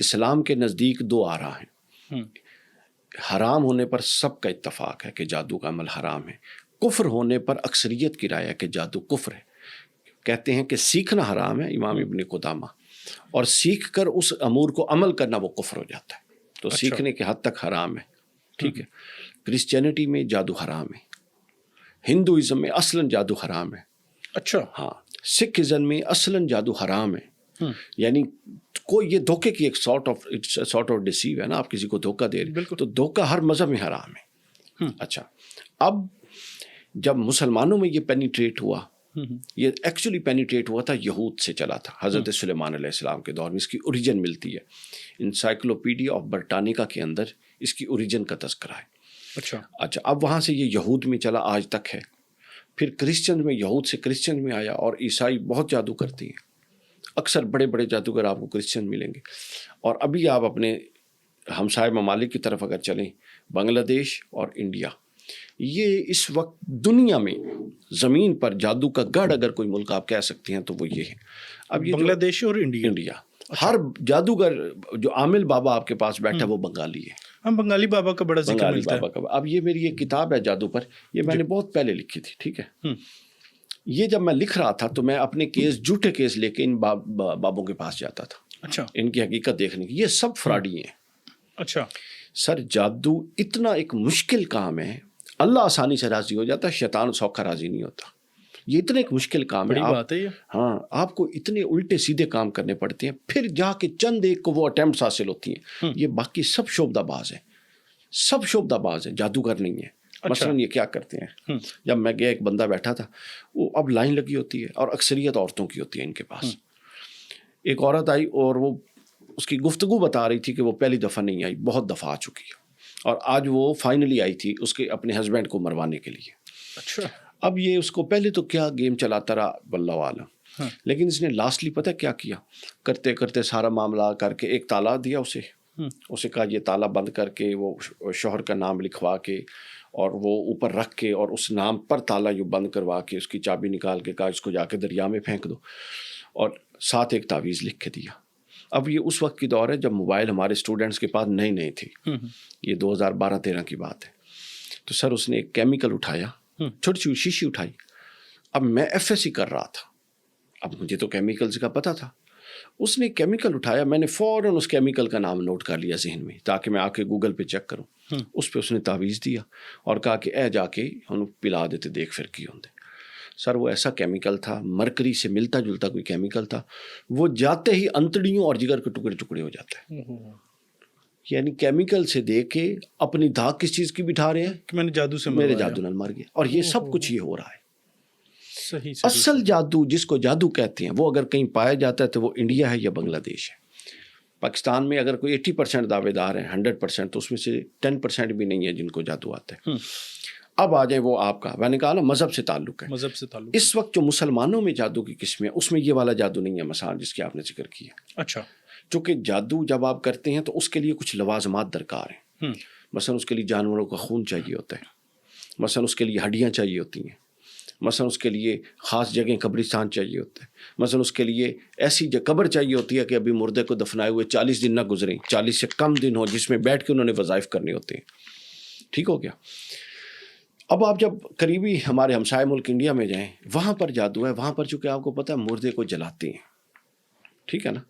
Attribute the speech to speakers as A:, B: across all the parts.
A: اسلام کے نزدیک دو آرا ہیں.
B: ہوں.
A: حرام ہونے پر سب کا اتفاق ہے کہ جادو کا عمل حرام ہے. کفر ہونے پر اکثریت کی رائے ہے کہ جادو کفر ہے. کہتے ہیں کہ سیکھنا حرام ہے امام ابن قدامہ، اور سیکھ کر اس امور کو عمل کرنا وہ کفر ہو جاتا ہے. تو
B: اچھا.
A: سیکھنے کے حد تک حرام ہے. ٹھیک ہے. کرسچینٹی میں جادو حرام ہے. ہندوازم میں اصلاً جادو حرام ہے.
B: اچھا.
A: ہاں. سکھ ازم میں اصلاً جادو حرام ہے.
B: ہوں.
A: یعنی کوئی یہ دھوکے کی ایک سارٹ آف ڈیسیو ہے نا، آپ کسی کو دھوکہ دے رہے.
B: بالکل.
A: تو دھوکہ ہر مذہب میں حرام ہے.
B: ہوں.
A: اچھا. اب جب مسلمانوں میں یہ پینیٹریٹ ہوا، یہ ایکچولی پینیٹریٹ ہوا تھا یہود سے چلا تھا. حضرت سلیمان علیہ السلام کے دور میں اس کی اوریجن ملتی ہے. انسائکلوپیڈیا آف برٹانیکا کے اندر اس کی اوریجن کا تذکرہ ہے.
B: اچھا.
A: اچھا. اب وہاں سے یہ یہود میں چلا، آج تک ہے. پھر کرسچن میں، یہود سے کرسچن میں آیا، اور عیسائی بہت جادو کرتی ہیں. اکثر بڑے بڑے جادوگر آپ کو کرسچن ملیں گے. اور ابھی آپ اپنے ہمسائے ممالک کی طرف اگر چلیں، بنگلہ دیش اور انڈیا، یہ اس وقت دنیا میں زمین پر جادو کا گڑھ اگر کوئی ملک آپ کہہ سکتے ہیں تو وہ یہ ہے. اب یہ
B: بنگلہ دیش اور انڈیا.
A: ہر جادوگر جو عامل بابا آپ کے پاس بیٹھا وہ بنگالی ہے.
B: ہم بنگالی بابا کا بڑا ذکر
A: بنگالی
B: ملتا
A: بابا کا. اب یہ میری ایک کتاب ہے جادو پر، یہ میں نے بہت پہلے لکھی تھی. ٹھیک ہے. یہ جب میں لکھ رہا تھا تو میں اپنے کیس، جھوٹے کیس لے کے ان بابوں کے پاس جاتا تھا.
B: اچھا.
A: ان کی حقیقت دیکھنے کی. یہ سب فراڈی ہیں.
B: اچھا.
A: سر جادو اتنا ایک مشکل کام ہے. اللہ آسانی سے راضی ہو جاتا ہے، شیطان سوکھا راضی نہیں ہوتا. یہ اتنا ایک مشکل کام ہے.
B: بڑی بات ہے یہ.
A: ہاں. آپ کو اتنے الٹے سیدھے کام کرنے پڑتے ہیں، پھر جا کے چند ایک کو وہ اٹیمپٹس حاصل ہوتی ہیں. یہ باقی سب شعبدہ باز ہیں. سب شعبدہ باز ہیں، جادوگر نہیں ہیں. مثلاً یہ کیا کرتے ہیں، جب میں گیا ایک بندہ بیٹھا تھا، وہ اب لائن لگی ہوتی ہے اور اکثریت عورتوں کی ہوتی ہے ان کے پاس. ایک عورت آئی اور وہ اس کی گفتگو بتا رہی تھی کہ وہ پہلی دفعہ نہیں آئی، بہت دفعہ آ چکی ہے، اور آج وہ فائنلی آئی تھی اس کے اپنے ہسبینڈ کو مروانے کے لیے.
B: اچھا.
A: اب یہ اس کو پہلے تو کیا گیم چلاتا رہا واللہ عالم، لیکن اس نے لاسٹلی پتہ کیا کیا، کرتے کرتے سارا معاملہ کر کے ایک تالا دیا اسے کہا یہ تالا بند کر کے وہ شوہر کا نام لکھوا کے اور وہ اوپر رکھ کے اور اس نام پر تالا یوں بند کروا کے اس کی چابی نکال کے کہا اس کو جا کے دریا میں پھینک دو، اور ساتھ ایک تعویذ لکھ کے دیا. اب یہ اس وقت کی دور ہے جب موبائل ہمارے اسٹوڈنٹس کے پاس نئی تھی، یہ 2012-13 کی بات ہے. تو سر اس نے ایک کیمیکل اٹھایا، چھوٹی سی شیشی اٹھائی. اب میں ایف ایس سی کر رہا تھا، اب مجھے تو کیمیکلز کا پتہ تھا. اس نے کیمیکل اٹھایا، میں نے فوراً اس کیمیکل کا نام نوٹ کر لیا ذہن میں تاکہ میں آ کے گوگل پہ چیک کروں. اس پہ اس نے تعویذ دیا اور کہا کہ اے جا کے ہم پلا دیتے دیکھ پھر کی ہوندے. سر وہ ایسا کیمیکل تھا، مرکری سے ملتا جلتا کوئی کیمیکل تھا، وہ جاتے ہی انتڑیوں اور جگر کے ٹکڑے ٹکڑے ہو جاتے ہیں. یعنی کیمیکل سے دیکھ کے اپنی دھاگ کس چیز کی بٹھا رہے ہیں
B: کہ میں نے جادو سے
A: میرے جادو نال مر گیا. اور یہ سب کچھ یہ ہو رہا ہے.
B: صحیح.
A: اصل جادو جس کو جادو کہتے ہیں وہ اگر کہیں پایا جاتا ہے تو وہ انڈیا ہے یا بنگلہ دیش ہے. پاکستان میں اگر کوئی 80% دعوے دار ہیں 100%، تو اس میں سے 10% بھی نہیں ہے جن کو جادو آتا ہے. اب آ جائیں وہ آپ کا، میں نے کہا نا مذہب سے تعلق ہے.
B: مذہب سے تعلق
A: اس وقت جو مسلمانوں میں جادو کی قسمیں ہیں اس میں یہ والا جادو نہیں ہے مثلا جس کی آپ نے ذکر کیا.
B: اچھا.
A: چونکہ جادو جب آپ کرتے ہیں تو اس کے لیے کچھ لوازمات درکار ہیں. مثلا اس کے لیے جانوروں کا خون چاہیے ہوتا ہے، مثلا اس کے لیے ہڈیاں چاہیے ہوتی ہیں، مثلا اس کے لیے خاص جگہیں قبرستان چاہیے ہوتا ہے، مثلا اس کے لیے ایسی قبر چاہیے ہوتی ہے کہ ابھی مردے کو دفنائے ہوئے 40 دن نہ گزریں، 40 سے کم دن ہو جس میں بیٹھ کے انہوں نے وظائف کرنے ہوتے ہیں. ٹھیک ہو گیا. اب آپ جب قریبی ہمارے ہمسائے ملک انڈیا میں جائیں، وہاں پر جادو ہے. وہاں پر چونکہ آپ کو پتہ ہے مردے کو جلاتے ہیں، ٹھیک ہے نا.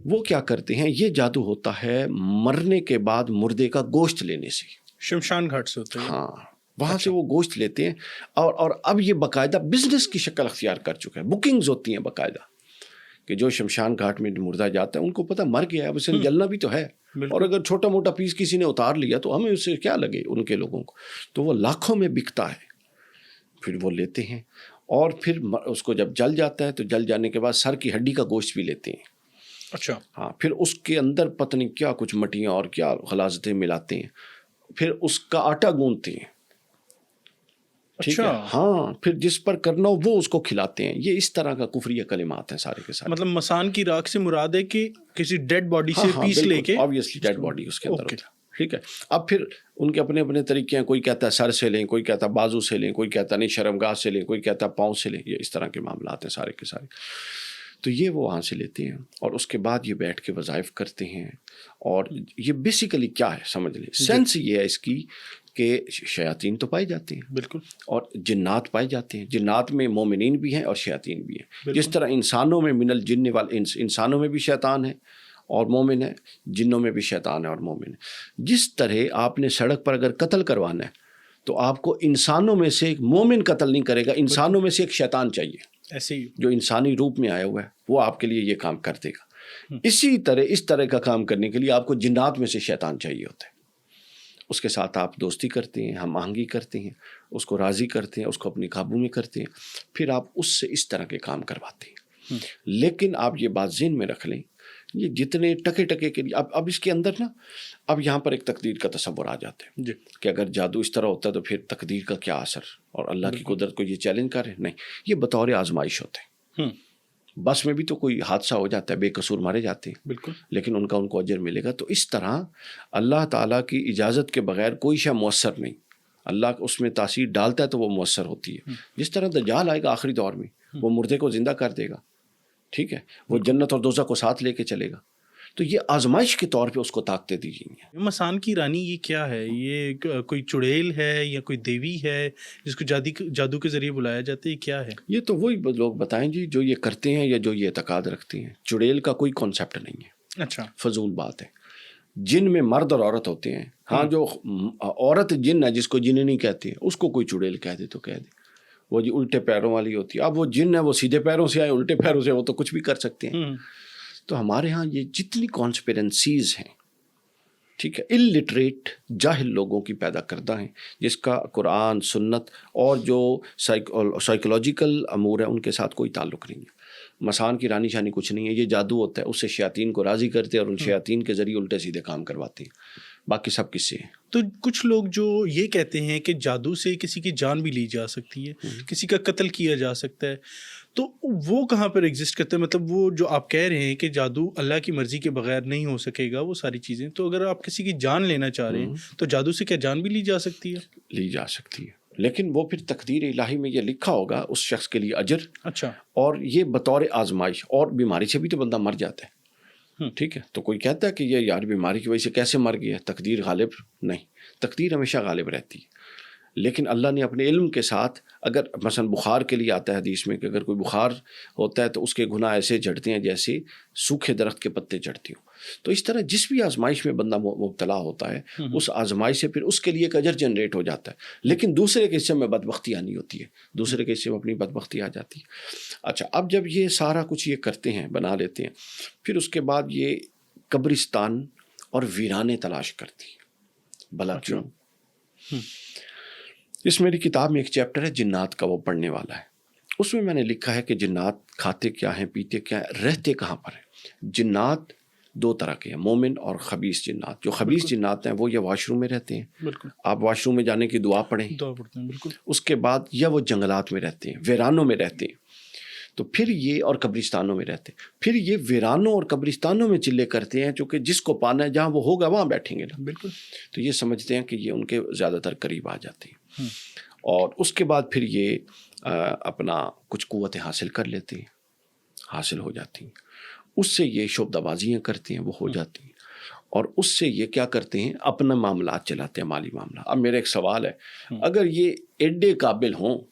A: وہ کیا کرتے ہیں، یہ جادو ہوتا ہے مرنے کے بعد مردے کا گوشت لینے سے.
B: شمشان گھاٹ سے ہوتا ہے.
A: ہاں وہاں سے وہ گوشت لیتے ہیں اور اب یہ باقاعدہ بزنس کی شکل اختیار کر چکا ہے. بکنگز ہوتی ہیں باقاعدہ کہ جو شمشان گھاٹ میں مردہ جاتا ہے ان کو پتہ مر گیا ہے، اب اسے جلنا بھی تو ہے، اور اگر چھوٹا موٹا پیس کسی نے اتار لیا تو ہمیں اس سے کیا لگے ان کے لوگوں کو. تو وہ لاکھوں میں بکتا ہے. پھر وہ لیتے ہیں اور پھر اس کو جب جل جاتا ہے تو جل جانے کے بعد سر کی ہڈی کا گوشت بھی لیتے ہیں.
B: اچھا.
A: ہاں. پھر اس کے اندر پتہ نہیں کیا کچھ مٹیاں اور کیا غلاظتیں ملاتے ہیں، پھر اس کا آٹا گوندتے ہیں. ٹھیک ہے. ہاں. پھر جس پر کرنا ہو وہ اس کو کھلاتے ہیں. یہ اس طرح کا کفریہ کلمات ہیں سارے کے سارے.
B: مطلب مسان کی راکھ سے مراد ہے کہ کسی ڈیڈ باڈی سے پیس لے کے،
A: obviously ڈیڈ باڈی اس کے اندر ہوتا ہے. ٹھیک ہے. اب پھر ان کے اپنے اپنے طریقے ہیں، کوئی کہتا ہے سر سے لیں، کوئی کہتا ہے بازو سے لیں، کوئی کہتا نہیں شرمگاہ سے لیں، کوئی کہتا ہے پاؤں سے لیں. یہ اس طرح کے معاملات ہیں سارے کے سارے. تو یہ وہ وہاں سے لیتے ہیں اور اس کے بعد یہ بیٹھ کے وظائف کرتے ہیں. اور یہ بیسیکلی کیا ہے سمجھ لیں, سینس یہ ہے اس کی کہ شیاطین تو پائے جاتے ہیں
B: بالکل,
A: اور جنات پائے جاتے ہیں. جنات میں مومنین بھی ہیں اور شیاطین بھی ہیں. جس طرح انسانوں میں من الجن والے انسانوں میں بھی شیطان ہے اور مومن ہے, جنوں میں بھی شیطان ہے اور مومن ہے. جس طرح آپ نے سڑک پر اگر قتل کروانا ہے تو آپ کو انسانوں میں سے ایک مومن قتل نہیں کرے گا, انسانوں میں سے ایک شیطان چاہیے
B: ایسے ہی
A: جو انسانی روپ میں آیا ہوا ہے, وہ آپ کے لیے یہ کام کر دے گا. اسی طرح اس طرح کا کام کرنے کے لیے آپ کو جنات میں سے شیطان چاہیے ہوتا ہے. اس کے ساتھ آپ دوستی کرتے ہیں, ہم آہنگی کرتے ہیں, اس کو راضی کرتے ہیں, اس کو اپنے قابو میں کرتے ہیں, پھر آپ اس سے اس طرح کے کام کرواتے ہیں. لیکن آپ یہ بات ذہن میں رکھ لیں, یہ جتنے ٹکے کے لیے اب اس کے اندر نا اب یہاں پر ایک تقدیر کا تصور آ جاتا ہے کہ اگر جادو اس طرح ہوتا ہے تو پھر تقدیر کا کیا اثر, اور اللہ کی قدرت کو یہ چیلنج کرے. نہیں, یہ بطور آزمائش ہوتے ہیں. بس میں بھی تو کوئی حادثہ ہو جاتا ہے, بے قصور مارے جاتے ہیں,
B: بالکل,
A: لیکن ان کو اجر ملے گا. تو اس طرح اللہ تعالیٰ کی اجازت کے بغیر کوئی شے مؤثر نہیں. اللہ اس میں تاثیر ڈالتا ہے تو وہ مؤثر ہوتی ہے. جس طرح دجال آئے گا آخری دور میں, وہ مردے کو زندہ کر دے گا, ٹھیک ہے, وہ جنت اور دوزخ کو ساتھ لے کے چلے گا. تو یہ آزمائش کے طور پہ اس کو طاقتیں دی گئی ہیں.
B: مسان کی رانی یہ کیا ہے؟ یہ کوئی چڑیل ہے یا کوئی دیوی ہے جس کو جادو کے ذریعے بلایا جاتا ہے؟ یہ کیا ہے؟
A: یہ تو وہی لوگ بتائیں جی جو یہ کرتے ہیں یا جو یہ اعتقاد رکھتے ہیں. چڑیل کا کوئی کانسیپٹ نہیں ہے.
B: اچھا,
A: فضول بات ہے. جن میں مرد اور عورت ہوتے ہیں. ہاں, جو عورت جن ہے جس کو جن نہیں کہتے ہیں اس کو کوئی چڑیل کہہ دے تو کہہ دے. وہ جی الٹے پیروں والی ہوتی ہے. اب وہ جن ہے وہ سیدھے پیروں سے آئے الٹے پیروں سے, وہ تو کچھ بھی کر سکتے ہیں. تو ہمارے ہاں یہ جتنی کانسپیرنسیز ہیں, ٹھیک ہے, الٹریٹ جاہل لوگوں کی پیدا کردہ ہیں, جس کا قرآن سنت اور جو سائیکولوجیکل امور ہیں ان کے ساتھ کوئی تعلق نہیں ہے. مسان کی رانی شانی کچھ نہیں ہے, یہ جادو ہوتا ہے, اس سے شیاطین کو راضی کرتے ہیں اور ان شیاطین کے ذریعے الٹے سیدھے کام کرواتے ہیں. باقی سب کس سے ہیں.
B: تو کچھ لوگ جو یہ کہتے ہیں کہ جادو سے کسی کی جان بھی لی جا سکتی ہے, کسی کا قتل کیا جا سکتا ہے, تو وہ کہاں پر ایگزسٹ کرتے ہیں؟ مطلب وہ جو آپ کہہ رہے ہیں کہ جادو اللہ کی مرضی کے بغیر نہیں ہو سکے گا وہ ساری چیزیں, تو اگر آپ کسی کی جان لینا چاہ رہے ہیں تو جادو سے کیا جان بھی لی جا سکتی ہے؟
A: لی جا سکتی ہے, لیکن وہ پھر تقدیر الہی میں یہ لکھا ہوگا اس شخص کے لیے اجر.
B: اچھا,
A: اور یہ بطور آزمائش, اور بیماری سے بھی تو بندہ مر جاتا ہے, ٹھیک ہے. تو کوئی کہتا ہے کہ یہ یار بیماری کی وجہ سے کیسے مر گیا, تقدیر غالب نہیں, تقدیر ہمیشہ غالب رہتی ہے. لیکن اللہ نے اپنے علم کے ساتھ, اگر مثلا بخار کے لیے آتا ہے حدیث میں کہ اگر کوئی بخار ہوتا ہے تو اس کے گناہ ایسے جھڑتے ہیں جیسے سوکھے درخت کے پتے جھڑتے ہوں. تو اس طرح جس بھی آزمائش میں بندہ مبتلا ہوتا ہے اس آزمائش سے پھر اس کے لیے ایک اجر جنریٹ ہو جاتا ہے. لیکن دوسرے کے حصے میں بدبختی آنی ہوتی ہے, دوسرے کے حصے میں اپنی بدبختی آ جاتی ہے. اچھا, اب جب یہ سارا کچھ یہ کرتے ہیں, بنا لیتے ہیں, پھر اس کے بعد یہ قبرستان اور ویرانے تلاش کرتی ہیں. بھلا کیوں؟ اس میری کتاب میں ایک چیپٹر ہے جنات کا, وہ پڑھنے والا ہے. اس میں نے لکھا ہے کہ جنات کھاتے کیا ہیں, پیتے کیا ہیں, رہتے کہاں پر ہیں. جنات دو طرح کے ہیں, مومن اور خبیث جنات. جو خبیث جنات ہیں وہ یا واش روم میں رہتے ہیں,
B: بالکل,
A: آپ واش روم میں جانے کی دعا پڑھیں,
B: دعا پڑھتے ہیں, بالکل.
A: اس کے بعد یا وہ جنگلات میں رہتے ہیں, ویرانوں میں رہتے ہیں. تو پھر یہ, اور قبرستانوں میں رہتے ہیں. پھر یہ ویرانوں اور قبرستانوں میں چلے کرتے ہیں, چونکہ جس کو پانا ہے جہاں وہ ہوگا وہاں بیٹھیں گے نا,
B: بالکل.
A: تو یہ سمجھتے ہیں کہ یہ ان کے زیادہ تر قریب آ جاتے ہیں. اور اس کے بعد پھر یہ اپنا کچھ قوتیں حاصل کر لیتے ہیں, حاصل ہو جاتی ہیں. اس سے یہ شعبدہ بازیاں کرتے ہیں, وہ ہو جاتی ہیں. اور اس سے یہ کیا کرتے ہیں, اپنا معاملات چلاتے ہیں, مالی معاملہ. اب میرا ایک سوال ہے, اگر یہ ایڈے قابل ہوں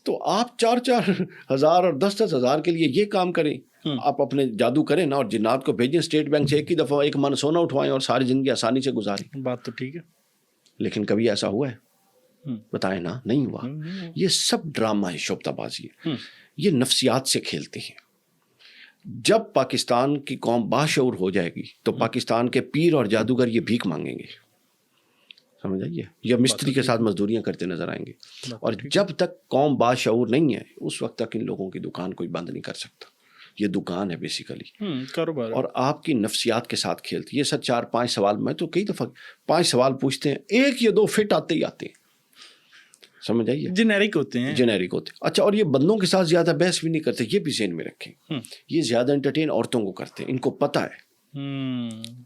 A: تو آپ 4-4 ہزار اور 10-10 ہزار کے لیے یہ کام کریں, آپ اپنے جادو کریں نا, اور جنات کو بھیجیں اسٹیٹ بینک سے ایک ہی دفعہ 1 من سونا اٹھوائیں اور ساری زندگی آسانی سے گزاریں.
B: بات تو ٹھیک ہے,
A: لیکن کبھی ایسا ہوا ہے؟ بتائیں نا, نہیں ہوا. یہ سب ڈرامہ ہے, شعبدہ بازی ہے. یہ نفسیات سے کھیلتے ہیں. جب پاکستان کی قوم باشعور ہو جائے گی تو پاکستان کے پیر اور جادوگر یہ بھیک مانگیں گے, سمجھ آئیے, یا مستری کے ساتھ مزدوریاں کرتے نظر آئیں گے. اور جب تک قوم باشعور نہیں ہے اس وقت تک ان لوگوں کی دکان کوئی بند نہیں کر سکتا. یہ دکان ہے بیسیکلی,
B: کاروبار.
A: اور آپ کی نفسیات کے ساتھ کھیلتی. یہ سر 4-5 سوال, میں تو کئی دفعہ 5 سوال پوچھتے ہیں, 1 یا 2 فٹ آتے ہی آتے ہیں, سمجھ آئیے,
B: جنیرک ہوتے ہیں,
A: جنیرک ہوتے ہیں. اچھا, اور یہ بندوں کے ساتھ زیادہ بحث بھی نہیں کرتے, یہ بھی ذہن میں رکھیں. یہ زیادہ انٹرٹین عورتوں کو کرتے ہیں, ان کو پتہ ہے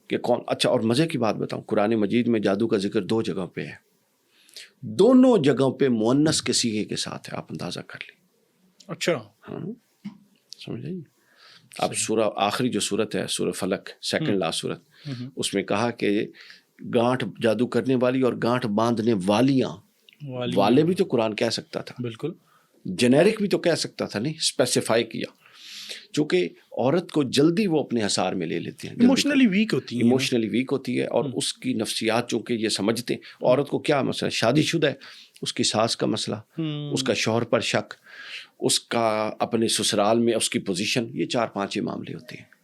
A: کہ کون. اچھا, اور مزے کی بات بتاؤں, قرآن مجید میں جادو کا ذکر 2 جگہوں پہ ہے, دونوں جگہوں پہ مؤنث کے صیغے کے ساتھ ہے, آپ اندازہ کر لیں.
B: اچھا,
A: ہاں, سمجھ آئیے. اب سورہ آخری جو صورت ہے سورہ فلق، سیکنڈ لاسٹ صورت، اس میں کہا کہ گانٹھ جادو کرنے والی اور گانٹھ باندھنے والیاں، والے بھی تو قرآن کہہ سکتا تھا،
B: بالکل
A: جنیرک بھی تو کہہ سکتا تھا، نہیں اسپیسیفائی کیا، چونکہ عورت کو جلدی وہ اپنے حصار میں لے لیتے ہیں،
B: ایموشنلی ویک ہوتی ہے،
A: ایموشنلی ویک ہوتی ہے، اور اس کی نفسیات چونکہ یہ سمجھتے ہیں عورت کو کیا مسئلہ، شادی شدہ ہے، اس کی ساس کا مسئلہ، اس کا شوہر پر شک، اس کا اپنے سسرال میں اس کی پوزیشن، یہ 4-5 معاملے ہوتے ہیں۔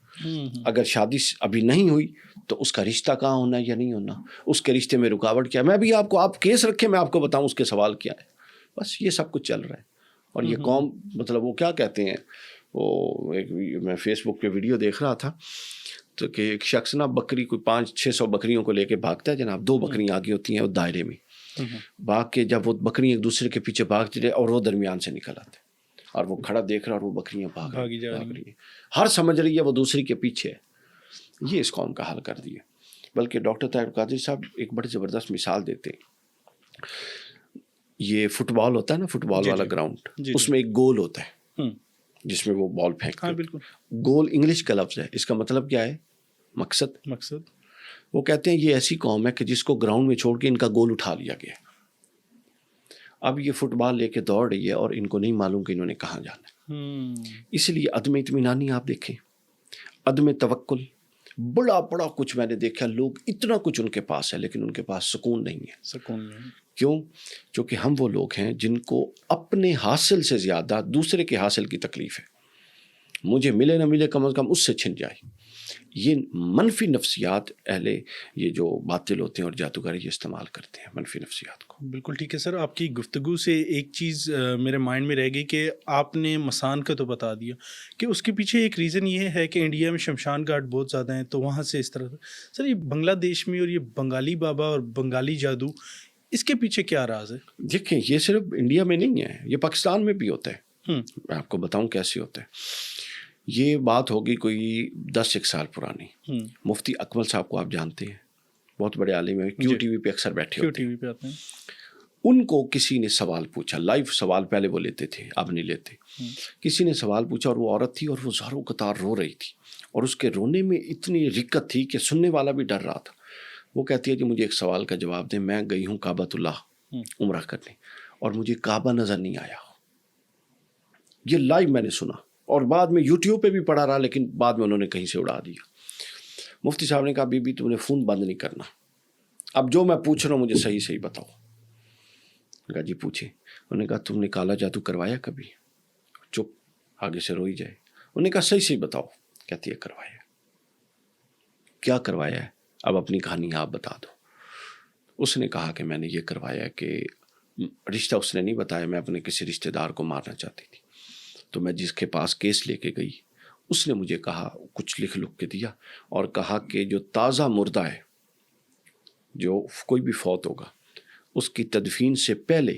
A: اگر شادی ابھی نہیں ہوئی تو اس کا رشتہ کہاں ہونا ہے یا نہیں ہونا، اس کے رشتے میں رکاوٹ کیا ہے، میں بھی آپ کیس رکھیں، میں آپ کو بتاؤں اس کے سوال کیا ہے، بس یہ سب کچھ چل رہا ہے۔ اور یہ قوم مطلب وہ کیا کہتے ہیں، وہ میں فیس بک پہ ویڈیو دیکھ رہا تھا تو کہ ایک شخص نا بکری کوئی 500-600 بکریوں کو لے کے بھاگتا ہے جناب، 2 بکریاں آگے ہوتی ہیں وہ دائرے میں بھاگ کے، جب وہ بکری ایک دوسرے کے پیچھے بھاگ چلے اور وہ درمیان سے نکل آتے اور وہ کھڑا دیکھ رہا اور وہ بکریاں بھاگ رہی ہیں، ہر سمجھ رہی ہے وہ دوسری کے پیچھے ہے۔ یہ اس قوم کا حل کر دیا۔ بلکہ ڈاکٹر طاہر القادری صاحب ایک بڑی زبردست مثال دیتے ہیں، یہ فٹ بال ہوتا ہے نا، فٹ بال والا گراؤنڈ، اس میں ایک گول ہوتا ہے جس میں وہ بال پھینکتے ہیں، گول انگلش کا لفظ ہے، اس کا مطلب کیا ہے، مقصد۔ وہ کہتے ہیں یہ ایسی قوم ہے کہ جس کو گراؤنڈ میں چھوڑ کے ان کا گول اٹھا لیا گیا، اب یہ فٹ بال لے کے دوڑ رہی ہے اور ان کو نہیں معلوم کہ انہوں نے کہاں جانا ہے۔ اس لیے عدم اطمینانی آپ دیکھیں، عدم توکل، بڑا کچھ میں نے دیکھا، لوگ اتنا کچھ ان کے پاس ہے لیکن ان کے پاس سکون نہیں ہے۔ کیوں؟ چونکہ ہم وہ لوگ ہیں جن کو اپنے حاصل سے زیادہ دوسرے کے حاصل کی تکلیف ہے، مجھے ملے نہ ملے کم از کم اس سے چھن جائے۔ یہ منفی نفسیات اہل یہ جو باطل ہوتے ہیں اور جادوگر یہ استعمال کرتے ہیں منفی نفسیات کو۔
B: بالکل ٹھیک ہے سر، آپ کی گفتگو سے ایک چیز میرے مائنڈ میں رہ گئی کہ آپ نے مسان کا تو بتا دیا کہ اس کے پیچھے ایک ریزن یہ ہے کہ انڈیا میں شمشان گھاٹ بہت زیادہ ہیں، تو وہاں سے اس طرح سر یہ بنگلہ دیش میں اور یہ بنگالی بابا اور بنگالی جادو، اس کے پیچھے کیا راز ہے؟
A: دیکھیں یہ صرف انڈیا میں نہیں ہے، یہ پاکستان میں بھی ہوتا ہے۔ میں آپ کو بتاؤں کیسے ہوتا ہے۔ یہ بات ہوگی کوئی 10 سال پرانی، مفتی اکمل صاحب کو آپ جانتے ہیں، بہت بڑے عالم ہیں، کیو ٹی وی پہ اکثر بیٹھے ہوتے ہیں۔ ان کو کسی نے سوال پوچھا، لائیو سوال پہلے وہ لیتے تھے، اب نہیں لیتے۔ کسی نے سوال پوچھا اور وہ عورت تھی اور وہ زاروں قطار رو رہی تھی، اور اس کے رونے میں اتنی رقت تھی کہ سننے والا بھی ڈر رہا تھا۔ وہ کہتی ہے کہ مجھے ایک سوال کا جواب دیں، میں گئی ہوں کعبۃ اللہ عمرہ کرنے اور مجھے کعبہ نظر نہیں آیا۔ یہ لائیو میں نے سنا اور بعد میں یوٹیوب پہ بھی پڑھا رہا، لیکن بعد میں انہوں نے کہیں سے اڑا دیا۔ مفتی صاحب نے کہا بی بی تم نے فون بند نہیں کرنا، اب جو میں پوچھ رہا ہوں مجھے صحیح صحیح بتاؤ۔ کہا جی پوچھیں۔ انہوں نے کہا تم نے کالا جادو کروایا کبھی؟ چپ، آگے سے روئی جائے۔ انہوں نے کہا صحیح صحیح بتاؤ۔ کہتی ہے کروایا۔ کیا کروایا ہے؟ اب اپنی کہانی آپ بتا دو۔ اس نے کہا کہ میں نے یہ کروایا کہ رشتہ اس نے نہیں بتایا، میں اپنے کسی رشتہ دار کو مارنا چاہتی تھی، تو میں جس کے پاس کیس لے کے گئی اس نے مجھے کہا، کچھ لکھ کے دیا اور کہا کہ جو تازہ مردہ ہے، جو کوئی بھی فوت ہوگا، اس کی تدفین سے پہلے،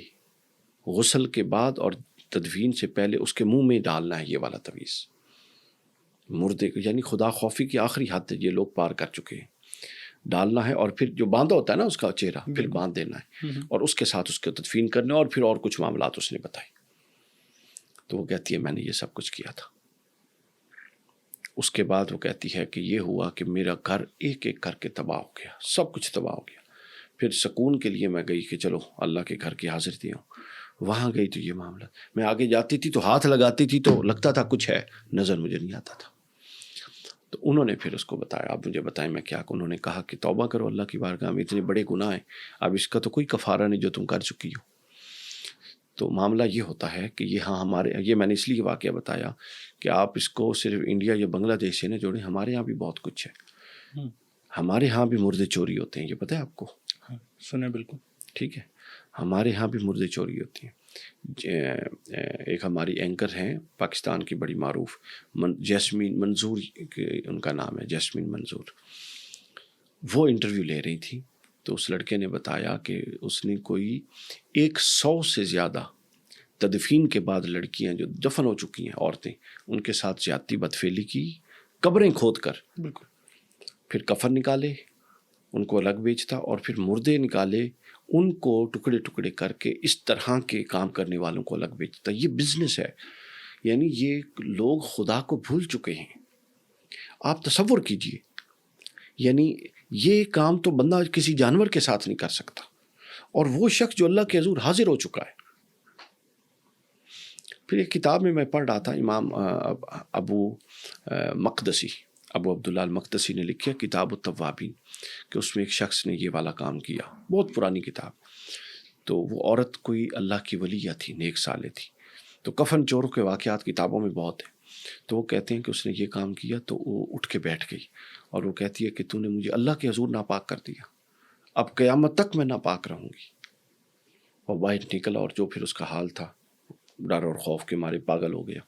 A: غسل کے بعد اور تدفین سے پہلے اس کے منہ میں ڈالنا ہے یہ والا تعویذ مردے کو، یعنی خدا خوفی کی آخری حد یہ لوگ پار کر چکے ہیں۔ ڈالنا ہے اور پھر جو باندھا ہوتا ہے نا اس کا چہرہ پھر باندھ دینا ہے اور اس کے ساتھ اس کو تدفین کرنا ہے، اور پھر اور کچھ معاملات اس نے بتائے۔ تو وہ کہتی ہے میں نے یہ سب کچھ کیا تھا۔ اس کے بعد وہ کہتی ہے کہ یہ ہوا کہ میرا گھر ایک ایک کر کے تباہ ہو گیا، سب کچھ تباہ ہو گیا۔ پھر سکون کے لیے میں گئی کہ چلو اللہ کے گھر کی حاضر دی ہوں، وہاں گئی تو یہ معاملہ، میں آگے جاتی تھی تو ہاتھ لگاتی تھی تو لگتا تھا کچھ ہے، نظر مجھے نہیں آتا تھا۔ تو انہوں نے پھر اس کو بتایا، اب مجھے بتائیں میں کیا کروں۔ انہوں نے کہا کہ توبہ کرو اللہ کی بارگاہ میں، اتنے بڑے گناہ ہیں، اب اس کا تو کوئی کفارہ نہیں جو تم کر چکی ہو۔ تو معاملہ یہ ہوتا ہے کہ یہ ہمارے، یہ میں نے اس لیے واقعہ بتایا کہ آپ اس کو صرف انڈیا یا بنگلہ دیش سے نہ جوڑیں، ہمارے یہاں بھی بہت کچھ ہے۔ ہمارے ہاں بھی مردے چوری ہوتے ہیں، یہ پتہ ہے آپ کو؟
B: سنے بالکل،
A: ٹھیک ہے، ہمارے ہاں بھی مردے چوری ہوتی ہیں۔ ایک ہماری اینکر ہیں پاکستان کی بڑی معروف، جیسمین منظور ان کا نام ہے، جیسمین منظور، وہ انٹرویو لے رہی تھی تو اس لڑکے نے بتایا کہ اس نے کوئی 100 سے زیادہ تدفین کے بعد لڑکیاں جو دفن ہو چکی ہیں، عورتیں، ان کے ساتھ زیادتی بدفعلی کی، قبریں کھود کر،
B: بالکل،
A: پھر کفن نکالے ان کو الگ بیچتا، اور پھر مردے نکالے ان کو ٹکڑے ٹکڑے کر کے اس طرح کے کام کرنے والوں کو الگ بیچتا۔ یہ بزنس ہے، یعنی یہ لوگ خدا کو بھول چکے ہیں۔ آپ تصور کیجئے، یعنی یہ کام تو بندہ کسی جانور کے ساتھ نہیں کر سکتا، اور وہ شخص جو اللہ کے حضور حاضر ہو چکا ہے۔ پھر ایک کتاب میں پڑھ رہا تھا، امام ابو عبداللہ المقدسی نے لکھی ہے کتاب التوابین، کہ اس میں ایک شخص نے یہ والا کام کیا، بہت پرانی کتاب۔ تو وہ عورت کوئی اللہ کی ولیہ تھی، نیک صالح تھی، تو کفن چوروں کے واقعات کتابوں میں بہت ہیں۔ تو وہ کہتے ہیں کہ اس نے یہ کام کیا تو وہ اٹھ کے بیٹھ گئی، اور وہ کہتی ہے کہ تو نے مجھے اللہ کے حضور ناپاک کر دیا، اب قیامت تک میں ناپاک رہوں گی۔ اور باہر نکلا، اور جو پھر اس کا حال تھا، ڈر اور خوف کے مارے پاگل ہو گیا۔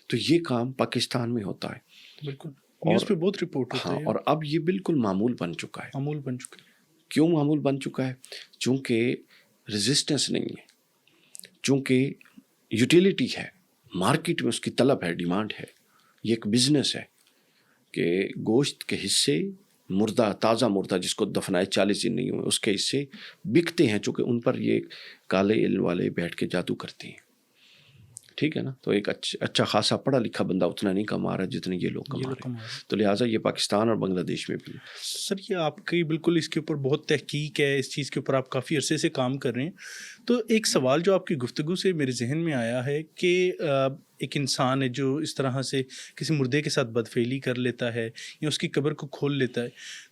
A: تو یہ کام پاکستان میں ہوتا ہے،
B: بالکل نیوز پہ بہت رپورٹ ہوتا
A: ہاں،
B: ہے،
A: اور اب یہ بالکل معمول بن چکا ہے۔
B: معمول بن چکا ہے۔
A: کیوں معمول بن چکا ہے؟ چونکہ ریزسٹنس نہیں ہے، چونکہ یوٹیلیٹی ہے، مارکیٹ میں اس کی طلب ہے، ڈیمانڈ ہے۔ یہ ایک بزنس ہے کہ گوشت کے حصے، مردہ، تازہ مردہ جس کو دفنائے 40 دن نہیں ہوئے، اس کے حصے بکتے ہیں، چونکہ ان پر یہ کالے علم والے بیٹھ کے جادو کرتے ہیں، ٹھیک ہے نا۔ تو ایک اچھا خاصا پڑھا لکھا بندہ اتنا نہیں کما رہا جتنے یہ لوگ کما رہے ہیں، تو لہٰذا یہ پاکستان اور بنگلہ دیش میں بھی۔
B: سر یہ آپ کی بالکل اس کے اوپر بہت تحقیق ہے، اس چیز کے اوپر آپ کافی عرصے سے کام کر رہے ہیں۔ تو ایک سوال جو آپ کی گفتگو سے میرے ذہن میں آیا ہے کہ ایک انسان ہے جو اس طرح سے کسی مردے کے ساتھ بدفعلی کر لیتا ہے یا اس کی قبر کو کھول لیتا ہے،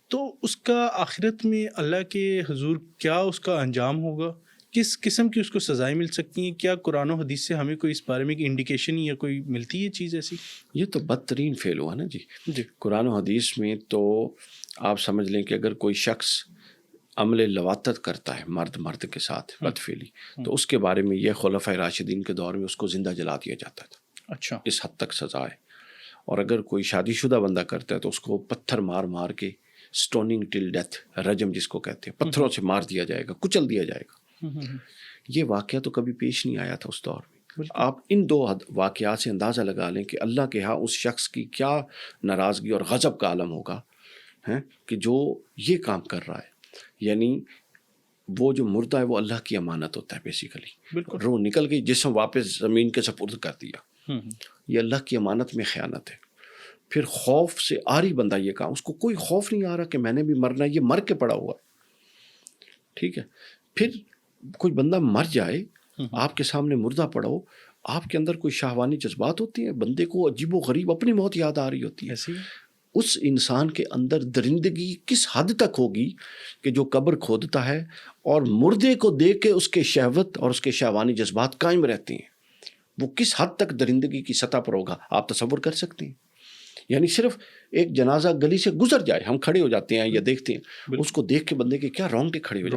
B: تو اس کا آخرت میں اللہ کے حضور کیا اس کا انجام ہوگا؟ کس قسم کی اس کو سزائیں مل سکتی ہیں؟ کیا قرآن و حدیث سے ہمیں کوئی اس بارے میں انڈیکیشن یا کوئی ملتی ہے چیز ایسی؟
A: یہ تو بدترین فعل ہوا نا جی۔
B: جی،
A: قرآن و حدیث میں تو آپ سمجھ لیں کہ اگر کوئی شخص عمل لواطت کرتا ہے مرد کے ساتھ بدفعلی، تو اس کے بارے میں یہ خلفۂ راشدین کے دور میں اس کو زندہ جلا دیا جاتا تھا۔
B: اچھا،
A: اس حد تک سزا ہے۔ اور اگر کوئی شادی شدہ بندہ کرتا ہے تو اس کو پتھر مار مار کے سٹوننگ ٹل ڈیتھ، رجم جس کو کہتے ہیں، پتھروں سے مار دیا جائے گا، کچل دیا جائے گا۔ یہ واقعہ تو کبھی پیش نہیں آیا تھا اس دور میں۔ آپ ان دو واقعات سے اندازہ لگا لیں کہ اللہ کے ہاں اس شخص کی کیا ناراضگی اور غضب کا عالم ہوگا کہ جو یہ کام کر رہا ہے۔ یعنی وہ جو مردہ ہے وہ اللہ کی امانت ہوتا ہے بیسیکلی، روح نکل گئی، جسم واپس زمین کے سپرد کر دیا، یہ اللہ کی امانت میں خیانت ہے۔ پھر خوف سے آری بندہ یہ کام، اس کو کوئی خوف نہیں آ رہا کہ میں نے بھی مرنا ہے، یہ مر کے پڑا ہوا ہے، ٹھیک ہے۔ پھر کوئی بندہ مر جائے، آپ کے سامنے مردہ پڑا ہو، آپ کے اندر کوئی شہوانی جذبات ہوتی ہیں، بندے کو عجیب و غریب اپنی موت یاد آ رہی ہوتی ہے۔ اس انسان کے اندر درندگی کس حد تک ہوگی کہ جو قبر کھودتا ہے اور مردے کو دیکھ کے اس کے شہوت اور اس کے شہوانی جذبات قائم رہتے ہیں، وہ کس حد تک درندگی کی سطح پر ہوگا آپ تصور کر سکتے ہیں؟ یعنی صرف ایک جنازہ گلی سے گزر جائے، ہم کھڑے ہو جاتے ہیں یا دیکھتے ہیں، اس کو دیکھ کے بندے کے کیا رونگٹے کھڑے ہو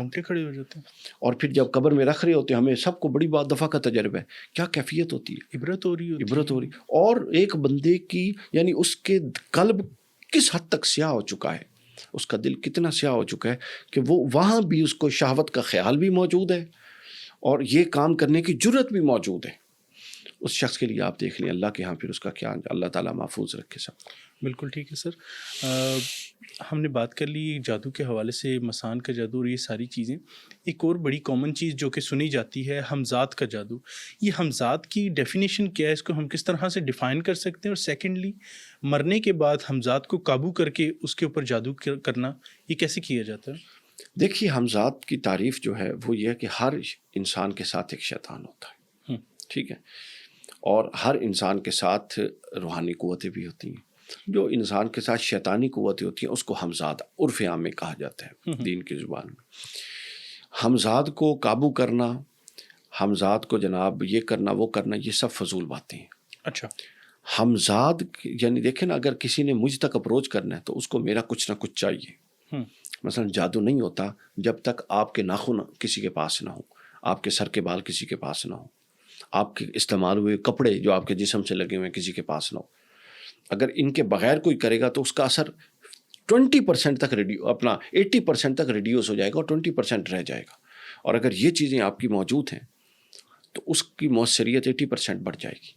A: جاتے ہیں۔ اور پھر جب قبر میں رکھ رہے ہوتے ہیں، ہمیں سب کو بڑی بات دفعہ کا تجربہ ہے، کیا کیفیت ہوتی ہے، عبرت ہو رہی۔ اور ایک بندے کی یعنی اس کے قلب کس حد تک سیاہ ہو چکا ہے، اس کا دل کتنا سیاہ ہو چکا ہے کہ وہ وہاں بھی اس کو شہوت کا خیال بھی موجود ہے اور یہ کام کرنے کی جرت بھی موجود ہے۔ اس شخص کے لیے آپ دیکھ لیں اللہ کے ہاں پھر اس کا کیا، اللہ تعالیٰ محفوظ رکھے سب۔
B: بالکل ٹھیک ہے سر، ہم نے بات کر لی جادو کے حوالے سے، مسان کا جادو اور یہ ساری چیزیں۔ ایک اور بڑی کامن چیز جو کہ سنی جاتی ہے، ہمزاد کا جادو۔ یہ ہمزاد کی ڈیفینیشن کیا ہے؟ اس کو ہم کس طرح سے ڈیفائن کر سکتے ہیں؟ اور سیکنڈلی، مرنے کے بعد ہمزاد کو قابو کر کے اس کے اوپر جادو کرنا، یہ کیسے کیا جاتا ہے؟
A: دیکھیے، ہمزاد کی تعریف جو ہے وہ یہ ہے کہ ہر انسان کے ساتھ ایک شیطان ہوتا ہے، ٹھیک ہے، اور ہر انسان کے ساتھ روحانی قوتیں بھی ہوتی ہیں۔ جو انسان کے ساتھ شیطانی قوتیں ہوتی ہیں اس کو ہمزاد عرف عام میں کہا جاتا ہے دین کی زبان میں۔ ہمزاد کو قابو کرنا، ہمزاد کو جناب یہ کرنا وہ کرنا، یہ سب فضول باتیں ہیں۔
B: اچھا،
A: ہمزاد یعنی دیکھیں نا، اگر کسی نے مجھ تک اپروچ کرنا ہے تو اس کو میرا کچھ نہ کچھ چاہیے۔ مثلا جادو نہیں ہوتا جب تک آپ کے ناخن کسی کے پاس نہ ہوں، آپ کے سر کے بال کسی کے پاس نہ ہوں، آپ کے استعمال ہوئے کپڑے جو آپ کے جسم سے لگے ہوئے ہیں کسی کے پاس نہ ہو۔ اگر ان کے بغیر کوئی کرے گا تو اس کا اثر 20% تک 80% تک ریڈیوس ہو جائے گا اور 20% رہ جائے گا۔ اور اگر یہ چیزیں آپ کی موجود ہیں تو اس کی مؤثریت 80% بڑھ جائے گی۔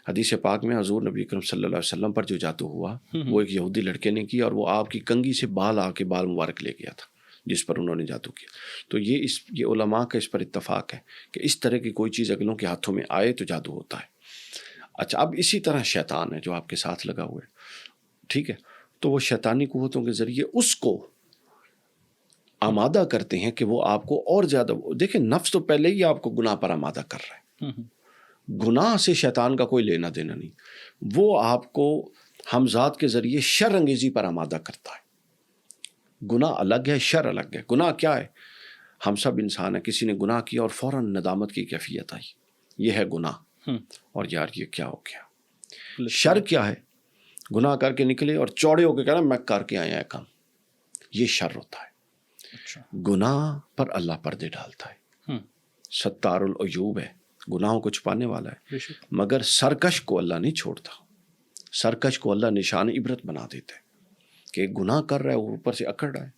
A: حدیث پاک میں حضور نبی اکرم صلی اللہ علیہ وسلم پر جو جادو ہوا وہ ایک یہودی لڑکے نے کی، اور وہ آپ کی کنگھی سے بال مبارک لے گیا تھا جس پر انہوں نے جادو کیا۔ تو یہ علماء کا اس پر اتفاق ہے کہ اس طرح کی کوئی چیز اگلوں کے ہاتھوں میں آئے تو جادو ہوتا ہے۔ اچھا، اب اسی طرح شیطان ہے جو آپ کے ساتھ لگا ہوا ہے، ٹھیک ہے، تو وہ شیطانی قوتوں کے ذریعے اس کو آمادہ کرتے ہیں کہ وہ آپ کو اور زیادہ، دیکھیں نفس تو پہلے ہی آپ کو گناہ پر آمادہ کر رہا ہے، گناہ سے شیطان کا کوئی لینا دینا نہیں، وہ آپ کو ہمزاد کے ذریعے شر انگیزی پر آمادہ کرتا ہے۔ گناہ الگ ہے، شر الگ ہے۔ گناہ کیا ہے؟ ہم سب انسان ہیں، کسی نے گناہ کیا اور فوراً ندامت کی کیفیت آئی، یہ ہے گناہ، اور یار یہ کیا ہو گیا۔ شر کیا ہے؟ گناہ کر کے نکلے اور چوڑے ہو کے کہنا میں کر کے آیا ہے کام، یہ شر ہوتا ہے۔ گناہ پر اللہ پردے ڈالتا ہے، ستار العیوب ہے، گناہوں کو چھپانے والا ہے، مگر سرکش کو اللہ نہیں چھوڑتا، سرکش کو اللہ نشان عبرت بنا دیتا ہے کہ گناہ کر رہا ہے اور اوپر سے اکڑ رہا ہے۔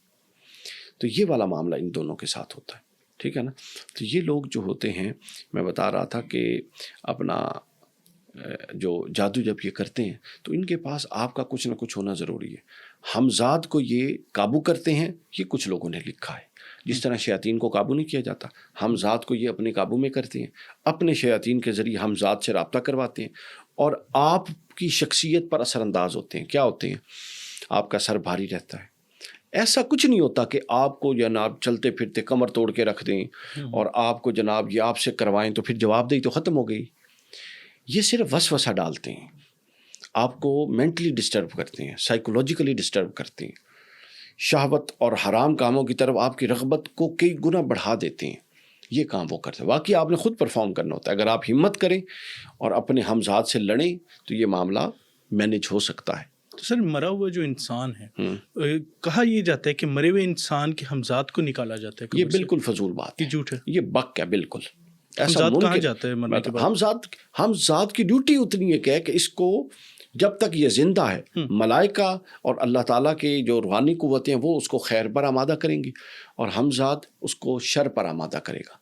A: تو یہ والا معاملہ ان دونوں کے ساتھ ہوتا ہے، ٹھیک ہے نا۔ تو یہ لوگ جو ہوتے ہیں، میں بتا رہا تھا کہ اپنا جو جادو جب یہ کرتے ہیں تو ان کے پاس آپ کا کچھ نہ کچھ ہونا ضروری ہے۔ ہمزاد کو یہ قابو کرتے ہیں، یہ کچھ لوگوں نے لکھا ہے، جس طرح شیاطین کو قابو نہیں کیا جاتا، ہمزاد کو یہ اپنے قابو میں کرتے ہیں، اپنے شیاطین کے ذریعے ہمزاد سے رابطہ کرواتے ہیں اور آپ کی شخصیت پر اثر انداز ہوتے ہیں۔ کیا ہوتے ہیں؟ آپ کا سر بھاری رہتا ہے، ایسا کچھ نہیں ہوتا کہ آپ کو جناب چلتے پھرتے کمر توڑ کے رکھ دیں اور آپ کو جناب یہ آپ سے کروائیں تو پھر جواب دہی تو ختم ہو گئی۔ یہ صرف وسوسہ ڈالتے ہیں، آپ کو مینٹلی ڈسٹرب کرتے ہیں، سائیکولوجیکلی ڈسٹرب کرتے ہیں، شہوت اور حرام کاموں کی طرف آپ کی رغبت کو کئی گنا بڑھا دیتے ہیں۔ یہ کام وہ کرتے ہیں، واقعی آپ نے خود پرفارم کرنا ہوتا ہے۔ اگر آپ ہمت کریں اور اپنے ہمزاد سے لڑیں تو یہ معاملہ مینیج ہو سکتا ہے۔
B: تو سر مرا ہوا جو انسان ہے، کہا یہ جاتا ہے کہ مرے ہوئے انسان کے ہمزاد کو نکالا جاتا ہے،
A: یہ بالکل فضول بات ہے،
B: یہ جھوٹ ہے،
A: یہ بک ہے بالکل۔
B: ہمزاد کہاں جاتا ہے مرنے کے بعد؟
A: ہمزاد کی ڈیوٹی اتنی ہے کہ اس کو جب تک یہ زندہ ہے، ملائکہ اور اللہ تعالیٰ کے جو روحانی قوتیں ہیں وہ اس کو خیر پر آمادہ کریں گی اور ہمزاد اس کو شر پر آمادہ کرے گا۔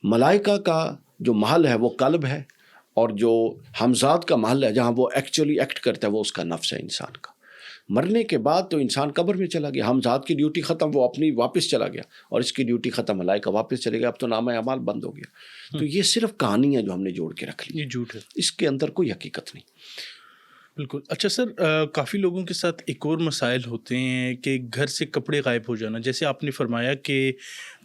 A: ملائکہ کا جو محل ہے وہ قلب ہے، اور جو ہمزاد کا محل ہے جہاں وہ ایکچولی ایکٹ کرتا ہے وہ اس کا نفس ہے انسان کا۔ مرنے کے بعد تو انسان قبر میں چلا گیا، ہمزاد کی ڈیوٹی ختم، وہ اپنی واپس چلا گیا، اور اس کی ڈیوٹی ختم، ملائکہ واپس چلے گیا، اب تو نامہ اعمال بند ہو گیا۔ تو یہ صرف کہانی ہے جو ہم نے جوڑ کے رکھ لی،
B: یہ جھوٹ ہے،
A: اس کے اندر کوئی حقیقت نہیں۔
B: بالکل۔ اچھا سر، کافی لوگوں کے ساتھ ایک اور مسائل ہوتے ہیں کہ گھر سے کپڑے غائب ہو جانا، جیسے آپ نے فرمایا کہ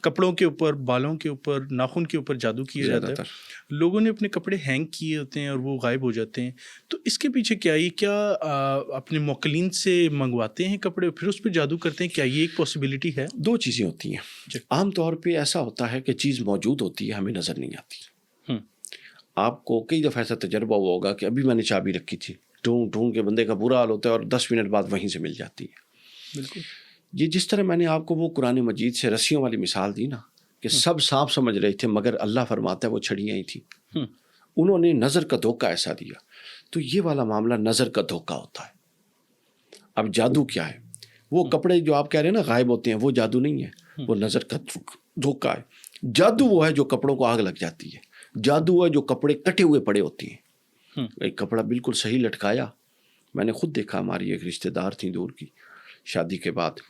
B: کپڑوں کے اوپر، بالوں کے اوپر، ناخن کے اوپر جادو کیا جاتا ہے، لوگوں نے اپنے کپڑے ہینگ کیے ہوتے ہیں اور وہ غائب ہو جاتے ہیں، تو اس کے پیچھے کیا یہ کیا اپنے موکلین سے منگواتے ہیں کپڑے پھر اس پہ جادو کرتے ہیں؟ کیا یہ ایک پاسبلٹی ہے؟
A: دو چیزیں ہوتی ہیں، عام طور پہ ایسا ہوتا ہے کہ چیز موجود ہوتی ہے، ہمیں نظر نہیں آتی۔ آپ کو کئی دفعہ ایسا تجربہ ہوا ہوگا کہ ابھی میں نے چابی رکھی تھی، ڈھونڈ ڈھونڈ کے بندے کا برا حال ہوتا ہے اور 10 منٹ بعد وہیں سے مل جاتی ہے۔
B: بالکل،
A: یہ جس طرح میں نے آپ کو وہ قرآن مجید سے رسیوں والی مثال دی نا، کہ سب سانپ سمجھ رہے تھے مگر اللہ فرماتا ہے وہ چھڑیاں ہی تھیں، انہوں نے نظر کا دھوکہ ایسا دیا۔ تو یہ والا معاملہ نظر کا دھوکہ ہوتا ہے۔ اب جادو کیا ہے؟ وہ کپڑے جو آپ کہہ رہے ہیں نا غائب ہوتے ہیں، وہ جادو نہیں ہے، وہ نظر کا دھوکہ ہے۔ جادو وہ ہے جو کپڑوں کو آگ لگ جاتی ہے، جادو وہ ہے جو کپڑے کٹے ہوئے پڑے ہوتے ہیں۔ ایک کپڑا بالکل صحیح لٹکایا، میں نے خود دیکھا، ہماری ایک رشتہ دار تھیں دور کی، شادی کے بعد،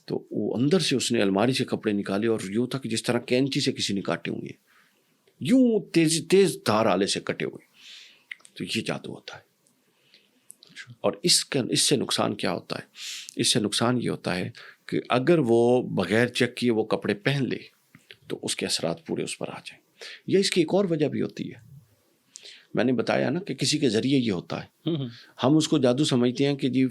A: تو وہ اندر سے اس نے الماری سے کپڑے نکالے اور یوں تھا کہ جس طرح کینچی سے کسی نے کاٹے ہوئے، یوں تیز دھار آلے سے کٹے ہوئے۔ تو یہ جادو ہوتا ہے۔ اور اس سے نقصان کیا ہوتا ہے؟ اس سے نقصان یہ ہوتا ہے کہ اگر وہ بغیر چیک کیے وہ کپڑے پہن لے تو اس کے اثرات پورے اس پر آ جائیں۔ یا اس کی ایک اور وجہ بھی ہوتی ہے، میں نے بتایا نا کہ کسی کے ذریعے یہ ہوتا ہے، ہم اس کو جادو سمجھتے ہیں کہ جی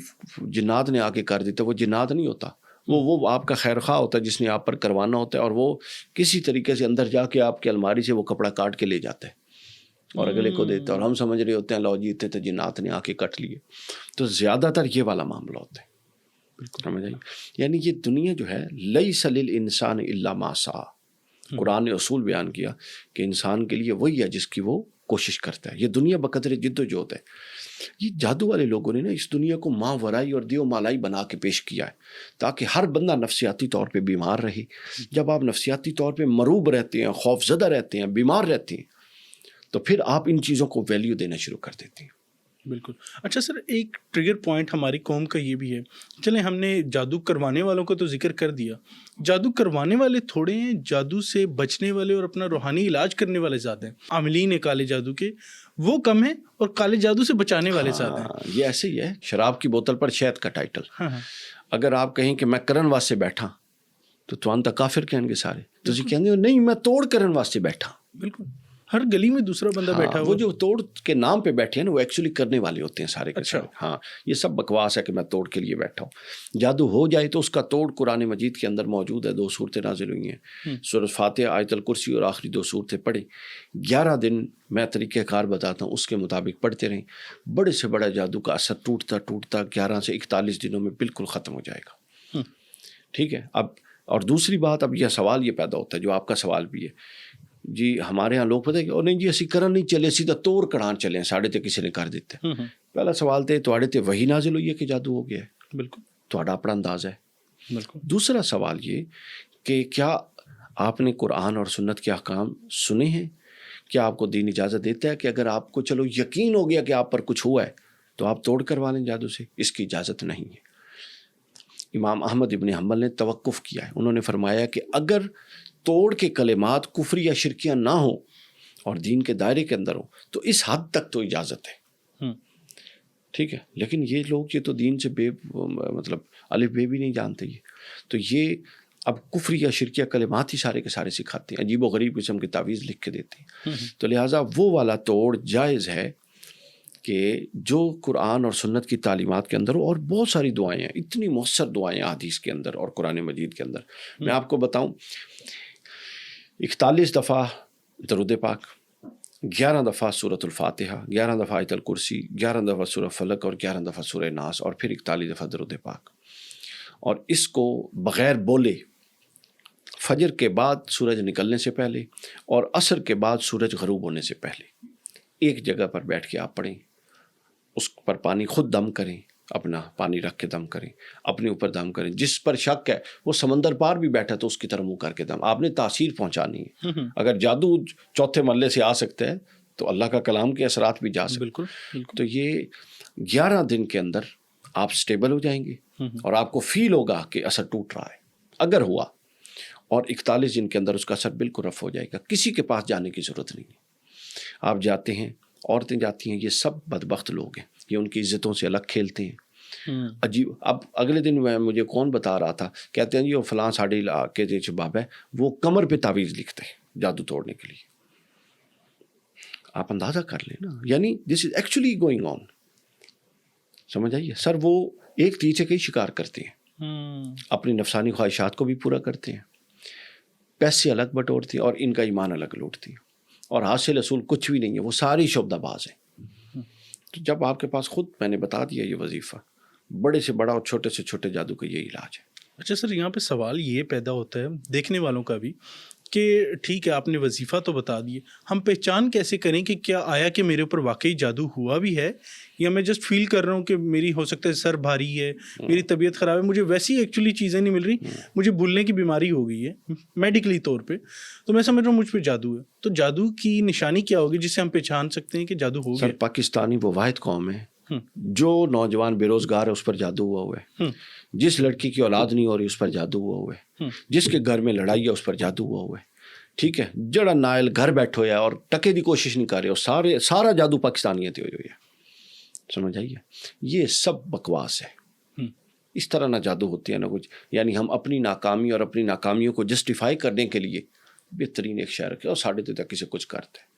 A: جنات نے آ کے کر دیتا، وہ جنات نہیں ہوتا، وہ آپ کا خیر خواہ ہوتا ہے جس نے آپ پر کروانا ہوتا ہے، اور وہ کسی طریقے سے اندر جا کے آپ کی الماری سے وہ کپڑا کاٹ کے لے جاتا ہے اور اگلے کو دیتا ہے، اور ہم سمجھ رہے ہوتے ہیں لو جی اتنے تو جنات نے آ کے کٹ لیے۔ تو زیادہ تر یہ والا معاملہ ہوتا ہے، سمجھ آئی؟ یعنی یہ دنیا جو ہے لیس للانسان الا ما سعی، قرآن نے اصول بیان کیا کہ انسان کے لیے وہی ہے جس کی وہ کوشش کرتا ہے، یہ دنیا بقدر جد و جہد ہے۔ یہ جادو والے لوگوں نے نا اس دنیا کو ماورائی اور دیو مالائی بنا کے پیش کیا ہے تاکہ ہر بندہ نفسیاتی طور پہ بیمار رہے۔ جب آپ نفسیاتی طور پہ مروب رہتے ہیں، خوف زدہ رہتے ہیں، بیمار رہتے ہیں، تو پھر آپ ان چیزوں کو ویلیو دینا شروع کر دیتے ہیں۔
B: بالکل. اچھا سر، ایک ٹریگر پوائنٹ ہماری قوم کا یہ بھی ہے، چلیں ہم نے جادو کروانے والوں کو تو ذکر کر دیا، جادو کروانے والے تھوڑے ہیں، جادو سے بچنے والے اور اپنا روحانی علاج کرنے والے زیادہ ہیں. عاملین کالے جادو کے وہ کم ہیں اور کالے جادو سے بچانے والے زیادہ ہیں.
A: ہاں یہ ایسے ہی ہے، شراب کی بوتل پر شہد کا ٹائٹل.
B: ہاں ہاں
A: اگر آپ کہیں کہ میں کرن واسطے بیٹھا تو تھوان تک کافر کہیں گے سارے، تو کہیں گے نہیں میں توڑ کرن واسطے بیٹھا.
B: بالکل، ہر گلی میں دوسرا بندہ بیٹھا
A: وہ
B: ہوا.
A: جو توڑ کے نام پہ بیٹھے ہیں نا وہ ایکچولی کرنے والے ہوتے ہیں سارے کے سارے. ہاں یہ سب بکواس ہے کہ میں توڑ کے لیے بیٹھا ہوں. جادو ہو جائے تو اس کا توڑ قرآن مجید کے اندر موجود ہے. 2 صورتیں نازل ہوئی ہیں، سورۃ فاتحہ، آیت الکرسی اور آخری 2 صورتیں پڑھیں. 11 دن میں طریقہ کار بتاتا ہوں، اس کے مطابق پڑھتے رہیں. بڑے سے بڑا جادو کا اثر ٹوٹتا ٹوٹتا 11 سے 41 دنوں میں بالکل ختم ہو جائے گا. ٹھیک ہے. اب اور دوسری بات، اب یہ سوال یہ پیدا ہوتا ہے جو آپ کا سوال بھی ہے، جی ہمارے ہاں لوگ پتہ ہے کہ نہیں جی اسی کرن نہیں چلے، سیدھا توڑ کڑان چلے، ساڑھے تے کسی نے کر دیتے. پہلا سوال تے تواڑے تے وہی نازل ہوئی ہے کہ جادو ہو گیا ہے؟
B: بالکل
A: تواڑا اپنا انداز ہے.
B: بالکل.
A: دوسرا سوال یہ کہ کیا آپ نے قرآن اور سنت کے احکام سنے ہیں؟ کیا آپ کو دین اجازت دیتا ہے کہ اگر آپ کو چلو یقین ہو گیا کہ آپ پر کچھ ہوا ہے تو آپ توڑ کروا لیں جادو سے؟ اس کی اجازت نہیں ہے. امام احمد ابن حنبل نے توقف کیا ہے. انہوں نے فرمایا کہ اگر توڑ کے کلمات کفری یا شرکیاں نہ ہوں اور دین کے دائرے کے اندر ہوں تو اس حد تک تو اجازت ہے. ٹھیک ہے. لیکن یہ لوگ یہ تو دین سے مطلب الف بے بھی نہیں جانتے. تو یہ اب کفری یا شرکیہ کلمات ہی سارے کے سارے سکھاتے ہیں، عجیب و غریب قسم کی تعویذ لکھ کے دیتے ہیں. تو لہٰذا وہ والا توڑ جائز ہے کہ جو قرآن اور سنت کی تعلیمات کے اندر ہو. اور بہت ساری دعائیں ہیں، اتنی مؤثر دعائیں ہیں حدیث کے اندر اور قرآن مجید کے اندر. میں آپ کو بتاؤں، 41 دفعہ درود پاک، 11 دفعہ سورۃ الفاتحہ، 11 دفعہ آیت الکرسی، 11 دفعہ سورہ فلق اور 11 دفعہ سورہ ناس، اور پھر 41 دفعہ درود پاک. اور اس کو بغیر بولے فجر کے بعد سورج نکلنے سے پہلے اور عصر کے بعد سورج غروب ہونے سے پہلے ایک جگہ پر بیٹھ کے آپ پڑھیں. اس پر پانی خود دم کریں، اپنا پانی رکھ کے دم کریں، اپنے اوپر دم کریں. جس پر شک ہے وہ سمندر پار بھی بیٹھا تو اس کی طرف منہ کر کے دم. آپ نے تاثیر پہنچانی ہے. اگر جادو 4تھے مرلے سے آ سکتا ہے تو اللہ کا کلام کے اثرات بھی جا سکتے.
B: بالکل.
A: تو یہ 11 دن کے اندر آپ سٹیبل ہو جائیں گے اور آپ کو فیل ہوگا کہ اثر ٹوٹ رہا ہے اگر ہوا. اور 41 دن کے اندر اس کا اثر بالکل رفع ہو جائے گا. کسی کے پاس جانے کی ضرورت نہیں ہے. آپ جاتے ہیں، عورتیں جاتی ہیں، یہ سب بدبخت لوگ ہیں، یہ ان کی عزتوں سے الگ کھیلتے ہیں. عجیب. اب اگلے دن مجھے کون بتا رہا تھا، کہتے ہیں جی وہ فلاں ساڑھے علاقے جو بابا ہے وہ کمر پہ تعویذ لکھتے ہیں جادو توڑنے کے لیے. آپ اندازہ کر لیں نا، یعنی دس از ایکچولی گوئنگ آن. سمجھ آئیے سر؟ وہ ایک تیسرے کا ہی شکار کرتے ہیں، اپنی نفسانی خواہشات کو بھی پورا کرتے ہیں، پیسے الگ بٹورتے ہیں اور ان کا ایمان الگ لوٹتے ہیں، اور حاصل اصول کچھ بھی نہیں ہے. وہ ساری شعبدہ باز ہیں. تو جب آپ کے پاس خود میں نے بتا دیا یہ وظیفہ، بڑے سے بڑا اور چھوٹے سے چھوٹے جادو کا یہ علاج ہے.
B: اچھا سر، یہاں پہ سوال یہ پیدا ہوتا ہے دیکھنے والوں کا بھی کہ ٹھیک ہے آپ نے وظیفہ تو بتا دیے، ہم پہچان کیسے کریں کہ کیا آیا کہ میرے اوپر واقعی جادو ہوا بھی ہے یا میں جسٹ فیل کر رہا ہوں کہ میری ہو سکتا ہے سر بھاری ہے، میری طبیعت خراب ہے، مجھے ویسی ایکچولی چیزیں نہیں مل رہی، مجھے بھولنے کی بیماری ہو گئی ہے میڈیکلی طور پہ، تو میں سمجھ رہا ہوں مجھ پہ جادو ہے. تو جادو کی نشانی کیا ہوگی جس سے ہم پہچان سکتے ہیں کہ جادو ہو گیا؟
A: سر پاکستانی وہ واحد قوم ہے جو نوجوان بے روزگار ہے اس پر جادو ہوا ہے. جس لڑکی کی اولاد نہیں ہو رہی اس پر جادو ہوا ہے. جس کے گھر میں لڑائی ہے اس پر جادو ہوا ہے. ٹھیک ہے. جڑا نائل گھر بیٹھو ہے اور ٹکے دی کوشش نہیں کر رہے، اور سارا جادو پاکستانیت ہوئی ہوئی ہے. سمجھ آئیے؟ یہ سب بکواس ہے. اس طرح نہ جادو ہوتی ہے نہ کچھ. یعنی ہم اپنی ناکامی اور اپنی ناکامیوں کو جسٹیفائی کرنے کے لیے بہترین ایک شعر ہے اور 3.5 تک کسی کچھ کرتے.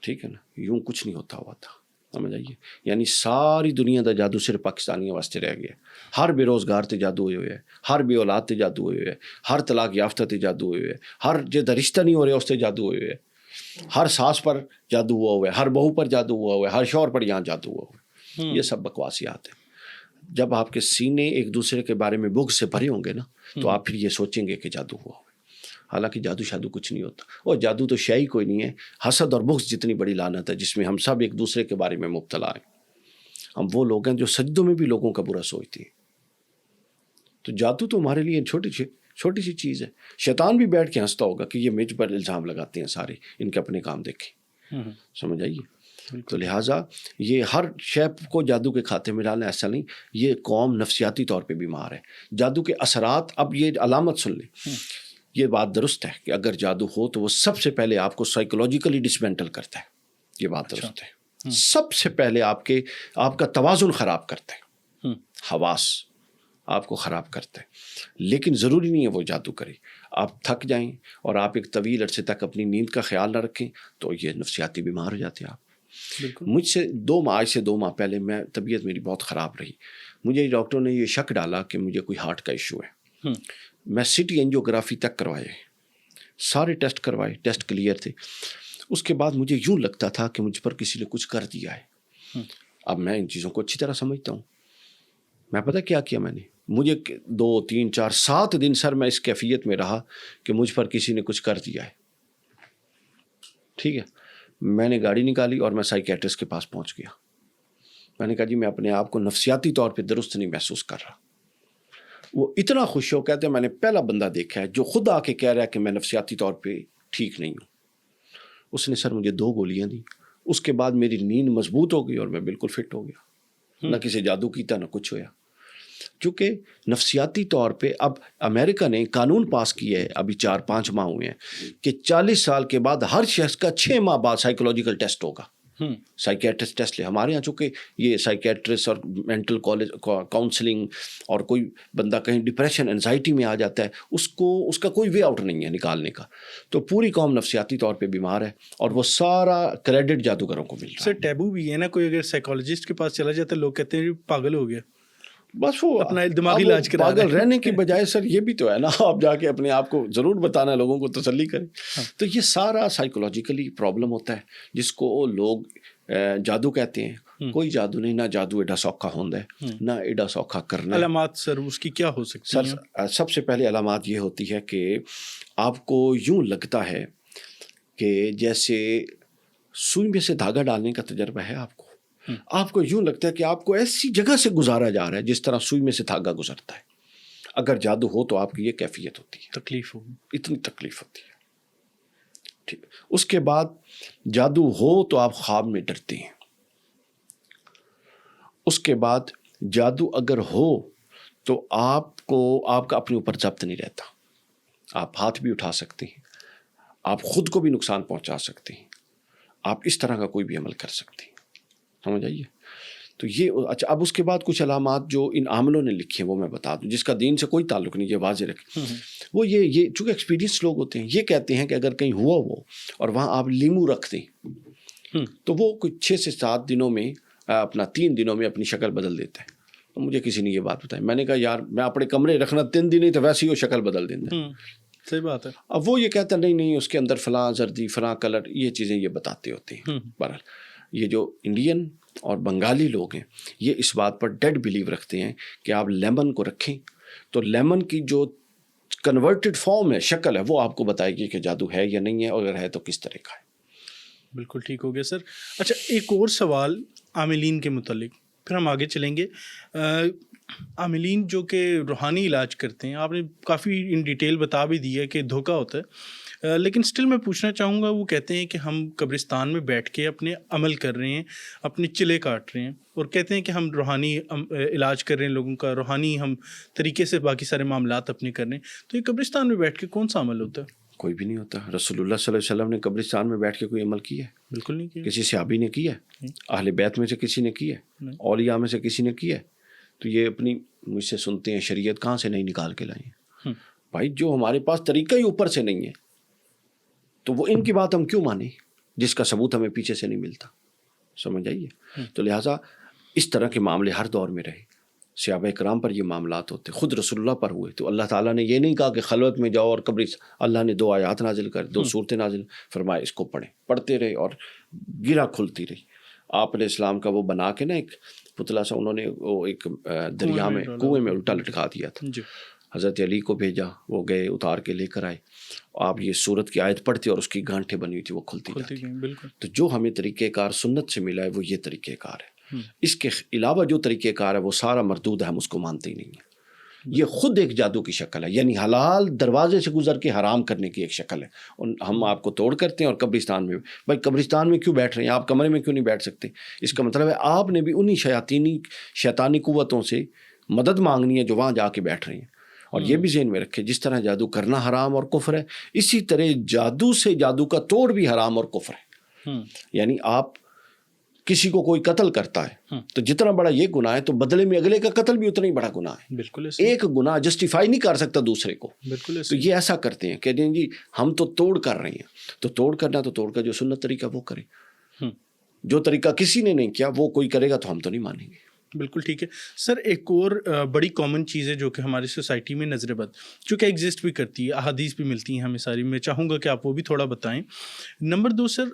A: ٹھیک ہے نا؟ یوں کچھ نہیں ہوتا ہوا تھا. سمجھ آئیے؟ یعنی ساری دنیا دا جادو صرف پاکستانیوں واسطے رہ گیا. ہر بے روزگار تے جادو ہوئے ہوئے ہے، ہر بے اولاد تے جادو ہوئے ہوئے ہے، ہر طلاق یافتہ تے جادو ہوئے ہوئے ہے، ہر جے رشتہ نہیں ہو رہا اس تے جادو ہوئے ہوئے ہے، ہر ساس پر جادو ہوا ہوا ہے، ہر بہو پر جادو ہوا ہوا ہے، ہر شوہر پر یہاں جادو ہوا ہوا ہے. یہ سب بکواسیات ہیں. جب آپ کے سینے ایک دوسرے کے بارے میں بغض سے بھرے ہوں گے نا تو آپ پھر یہ سوچیں گے کہ جادو ہوا ہوا ہے. حالانکہ جادو شادو کچھ نہیں ہوتا. اور جادو تو شے ہی کوئی نہیں ہے. حسد اور بغض جتنی بڑی لعنت ہے جس میں ہم سب ایک دوسرے کے بارے میں مبتلا ہیں. ہم وہ لوگ ہیں جو سجدوں میں بھی لوگوں کا برا سوچتے ہیں. تو جادو تو ہمارے لیے چھوٹی سی چیز ہے. شیطان بھی بیٹھ کے ہنستا ہوگا کہ یہ مجھ پر الزام لگاتے ہیں سارے، ان کے اپنے کام دیکھیں. سمجھ آئیے؟ تو لہٰذا یہ ہر شے کو جادو کے کھاتے میں ڈالنا ایسا نہیں. یہ قوم نفسیاتی طور پہ بیمار ہے. جادو کے اثرات، اب یہ علامت سن لیں، یہ بات درست ہے کہ اگر جادو ہو تو وہ سب سے پہلے آپ کو سائیکولوجیکلی ڈسمینٹل کرتا ہے. یہ بات درست ہے. سب سے پہلے آپ کا توازن خراب کرتا ہے. حواس آپ کو خراب کرتا ہے. لیکن ضروری نہیں ہے وہ جادو کرے. آپ تھک جائیں اور آپ ایک طویل عرصے تک اپنی نیند کا خیال نہ رکھیں تو یہ نفسیاتی بیمار ہو جاتے ہیں آپ. مجھ سے 2 ماہ پہلے طبیعت میری بہت خراب رہی. مجھے ڈاکٹر نے یہ شک ڈالا کہ مجھے کوئی ہارٹ کا ایشو ہے. میں سٹی اینجیوگرافی تک کروائے، سارے ٹیسٹ کروائے، ٹیسٹ کلیئر تھے. اس کے بعد مجھے یوں لگتا تھا کہ مجھ پر کسی نے کچھ کر دیا ہے. اب میں ان چیزوں کو اچھی طرح سمجھتا ہوں. میں پتہ کیا میں نے، مجھے 2 3 4 7 دن سر میں اس کیفیت میں رہا کہ مجھ پر کسی نے کچھ کر دیا ہے. ٹھیک ہے، میں نے گاڑی نکالی اور میں سائیکیٹرسٹ کے پاس پہنچ گیا. میں نے کہا جی میں اپنے آپ کو نفسیاتی طور پہ درست نہیں محسوس کر رہا. وہ اتنا خوش ہو، کہتے ہیں میں نے پہلا بندہ دیکھا ہے جو خود آ کے کہہ رہا ہے کہ میں نفسیاتی طور پہ ٹھیک نہیں ہوں. اس نے سر مجھے 2 گولیاں دیں. اس کے بعد میری نیند مضبوط ہو گئی اور میں بالکل فٹ ہو گیا. نہ کسی جادو کیتا نہ کچھ ہوا. چونکہ نفسیاتی طور پہ اب امریکہ نے قانون پاس کیا ہے، ابھی 4-5 ماہ ہوئے ہیں، کہ 40 سال کے بعد ہر شخص کا 6 ماہ بعد سائیکولوجیکل ٹیسٹ ہوگا. سائیکیٹرسٹ ٹیسٹ لے. ہمارے یہاں چونکہ یہ سائیکیٹرسٹ اور مینٹل کاؤنسلنگ، اور کوئی بندہ کہیں ڈپریشن انزائٹی میں آ جاتا ہے، اس کا کوئی وے آؤٹ نہیں ہے نکالنے کا. تو پوری قوم نفسیاتی طور پہ بیمار ہے اور وہ سارا کریڈٹ جادوگروں کو مل رہا ہے.
B: سر ٹیبو بھی ہے نا، کوئی اگر سائیکالوجسٹ کے پاس چلا جاتا ہے لوگ کہتے ہیں پاگل ہو گیا.
A: بس وہ
B: اپنا دماغی علاج کرا رہا ہے.
A: پاگل رہنے کی بجائے سر یہ بھی تو ہے نا، آپ جا کے اپنے آپ کو ضرور بتانا، لوگوں کو تسلی کریں. تو یہ سارا سائیکولوجیکلی پرابلم ہوتا ہے جس کو لوگ جادو کہتے ہیں. کوئی جادو نہیں. نہ جادو ایڈا سوکھا ہوندا ہے، نہ ایڈا سوکھا کرنا.
B: علامات سر اس کی کیا ہو سکتی ہیں؟
A: سر سب سے پہلے علامات یہ ہوتی ہے کہ آپ کو یوں لگتا ہے کہ جیسے سوئی میں سے دھاگا ڈالنے کا تجربہ ہے آپ کو. آپ کو یوں لگتا ہے کہ آپ کو ایسی جگہ سے گزارا جا رہا ہے جس طرح سوئی میں سے دھاگا گزرتا ہے. اگر جادو ہو تو آپ کی یہ کیفیت ہوتی ہے.
B: تکلیف ہوگی،
A: اتنی تکلیف ہوتی ہے. ٹھیک. اس کے بعد جادو ہو تو آپ خواب میں ڈرتے ہیں. اس کے بعد جادو اگر ہو تو آپ کا اپنے اوپر ضبط نہیں رہتا. آپ ہاتھ بھی اٹھا سکتے ہیں، آپ خود کو بھی نقصان پہنچا سکتے ہیں، آپ اس طرح کا کوئی بھی عمل کر سکتے ہیں. سمجھ آئیے؟ تو یہ اچھا. اب اس کے بعد کچھ علامات جو ان عاملوں نے لکھی ہیں وہ میں بتا دوں، جس کا دین سے کوئی تعلق نہیں، یہ واضح رکھیں. وہ یہ چونکہ ایکسپیرینس لوگ ہوتے ہیں، یہ کہتے ہیں کہ اگر کہیں ہوا وہ اور وہاں آپ لیمو رکھ دیں تو وہ کچھ 6 سے 7 دنوں میں 3 دنوں میں اپنی شکل بدل دیتا ہے. تو مجھے کسی نے یہ بات بتائی. میں نے کہا یار میں اپنے کمرے رکھنا 3 دن ہی تو ویسے ہی وہ شکل بدل دیتا ہے.
B: صحیح بات ہے.
A: اب وہ یہ کہتا نہیں اس کے اندر فلاں زردی فلاں کلر، یہ چیزیں یہ بتاتے ہوتے ہیں. بہرحال یہ جو انڈین اور بنگالی لوگ ہیں یہ اس بات پر ڈیڈ بلیو رکھتے ہیں کہ آپ لیمن کو رکھیں تو لیمن کی جو کنورٹڈ فارم ہے، شکل ہے، وہ آپ کو بتائے گی کہ جادو ہے یا نہیں ہے، اور اگر ہے تو کس طرح کا ہے.
B: بالکل ٹھیک ہو گیا سر. اچھا ایک اور سوال عاملین کے متعلق، پھر ہم آگے چلیں گے. عاملین جو کہ روحانی علاج کرتے ہیں، آپ نے کافی ان ڈیٹیل بتا بھی دی ہے کہ دھوکہ ہوتا ہے، لیکن سٹل میں پوچھنا چاہوں گا. وہ کہتے ہیں کہ ہم قبرستان میں بیٹھ کے اپنے عمل کر رہے ہیں، اپنے چلے کاٹ رہے ہیں، اور کہتے ہیں کہ ہم روحانی علاج کر رہے ہیں لوگوں کا، روحانی ہم طریقے سے باقی سارے معاملات اپنے کر رہے ہیں. تو یہ قبرستان میں بیٹھ کے کون سا عمل ہوتا ہے؟
A: کوئی بھی نہیں ہوتا. رسول اللہ صلی اللہ علیہ وسلم نے قبرستان میں بیٹھ کے کوئی عمل کیا ہے؟
B: بالکل نہیں کیا.
A: کسی صحابی نے کیا ہے؟ اہل بیت میں سے کسی نے کیا ہے؟ اولیاء میں سے کسی نے کیا ہے؟ تو یہ اپنی مجھ سے سنتے ہیں شریعت کہاں سے نہیں نکال کے لائیں. بھائی جو ہمارے پاس طریقہ ہی اوپر سے نہیں ہے تو وہ ان کی بات ہم کیوں مانیں جس کا ثبوت ہمیں پیچھے سے نہیں ملتا. سمجھ آئیے؟ تو لہٰذا اس طرح کے معاملے ہر دور میں رہے. صحابہ کرام پر یہ معاملات ہوتے، خود رسول اللہ پر ہوئے. تو اللہ تعالیٰ نے یہ نہیں کہا کہ خلوت میں جاؤ اور اللہ نے 2 آیات نازل کر، 2 صورتیں نازل فرمائے، اس کو پڑھتے رہے اور گرہ کھلتی رہی. آپ علیہ السلام کا وہ بنا کے نا ایک پتلا سا انہوں نے وہ ایک دریا میں کنویں میں الٹا لٹکا دیا تھا. حضرت علی کو بھیجا، وہ گئے اتار کے لے کر آئے. آپ یہ سورت کی آیت پڑھتے اور اس کی گانٹھیں بنی ہوئی تھی وہ کھلتی جاتی. تو جو ہمیں طریقہ کار سنت سے ملا ہے وہ یہ طریقہ کار ہے. اس کے علاوہ جو طریقہ کار ہے وہ سارا مردود ہے، ہم اس کو مانتے ہی نہیں ہیں. یہ خود ایک جادو کی شکل ہے، یعنی حلال دروازے سے گزر کے حرام کرنے کی ایک شکل ہے. اور ہم آپ کو توڑ کرتے ہیں. اور قبرستان میں بھائی قبرستان میں کیوں بیٹھ رہے ہیں آپ، کمرے میں کیوں نہیں بیٹھ سکتے؟ اس کا مطلب ہے آپ نے بھی انہی شیطانی قوتوں سے مدد مانگنی ہے جو وہاں جا کے بیٹھ رہے ہیں. اور یہ بھی ذہن میں رکھے جس طرح جادو کرنا حرام اور کفر ہے، اسی طرح جادو سے جادو کا توڑ بھی حرام اور کفر ہے. یعنی آپ کسی کو کوئی قتل کرتا ہے تو جتنا بڑا یہ گناہ ہے تو بدلے میں اگلے کا قتل بھی اتنا ہی بڑا گناہ ہے.
B: بالکل
A: ایک گناہ جسٹیفائی نہیں کر سکتا دوسرے کو.
B: بالکل.
A: تو یہ ایسا کرتے ہیں کہ جی ہم تو توڑ کر رہے ہیں، تو توڑ کرنا تو توڑ کا جو سنت طریقہ وہ کرے. جو طریقہ کسی نے نہیں کیا وہ کوئی کرے گا تو ہم تو نہیں مانیں گے.
B: بالکل ٹھیک ہے سر. ایک اور بڑی کامن چیز ہے جو کہ ہماری سوسائٹی میں نظر بد جو کہ ایگزسٹ بھی کرتی ہے، احادیث بھی ملتی ہیں ہمیں ساری. میں چاہوں گا کہ آپ وہ بھی تھوڑا بتائیں. نمبر 2 سر،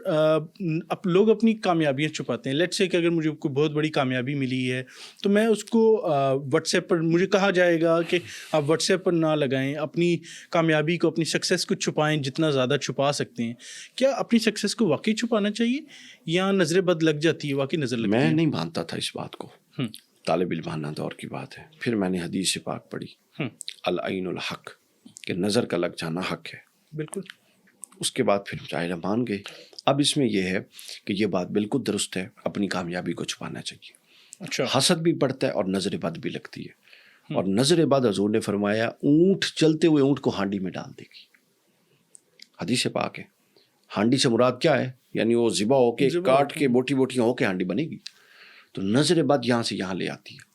B: لوگ اپنی کامیابیاں چھپاتے ہیں. لیٹ سے کہ اگر مجھے کوئی بہت بڑی کامیابی ملی ہے تو میں اس کو واٹس ایپ پر، مجھے کہا جائے گا کہ آپ واٹس ایپ پر نہ لگائیں، اپنی کامیابی کو، اپنی سکسیس کو چھپائیں جتنا زیادہ چھپا سکتے ہیں. کیا اپنی سکسیس کو واقعی چھپانا چاہیے یا نظر بد لگ جاتی ہے؟ واقعی نظر لگتی ہے؟
A: میں نہیں مانتا تھا اس بات کو. طالب علمانہ دور کی بات ہے. پھر میں نے حدیث پاک پڑھی، العین الحق، کہ نظر کا لگ جانا حق ہے.
B: بالکل.
A: اس کے بعد پھر چاہے مان گئے. اب اس میں یہ ہے کہ یہ بات بالکل درست ہے، اپنی کامیابی کو چھپانا چاہیے.
B: اچھا.
A: حسد بھی پڑتا ہے اور نظر بد بھی لگتی ہے. اور نظر بد حضور نے فرمایا اونٹ چلتے ہوئے اونٹ کو ہانڈی میں ڈال دے گی. حدیث پاک ہے. ہانڈی سے مراد کیا ہے؟ یعنی وہ ذبح ہو کے کاٹ کے بوٹی بوٹیاں ہو کے ہانڈی بنے گی. تو نظر بد یہاں سے یہاں لے آتی ہے.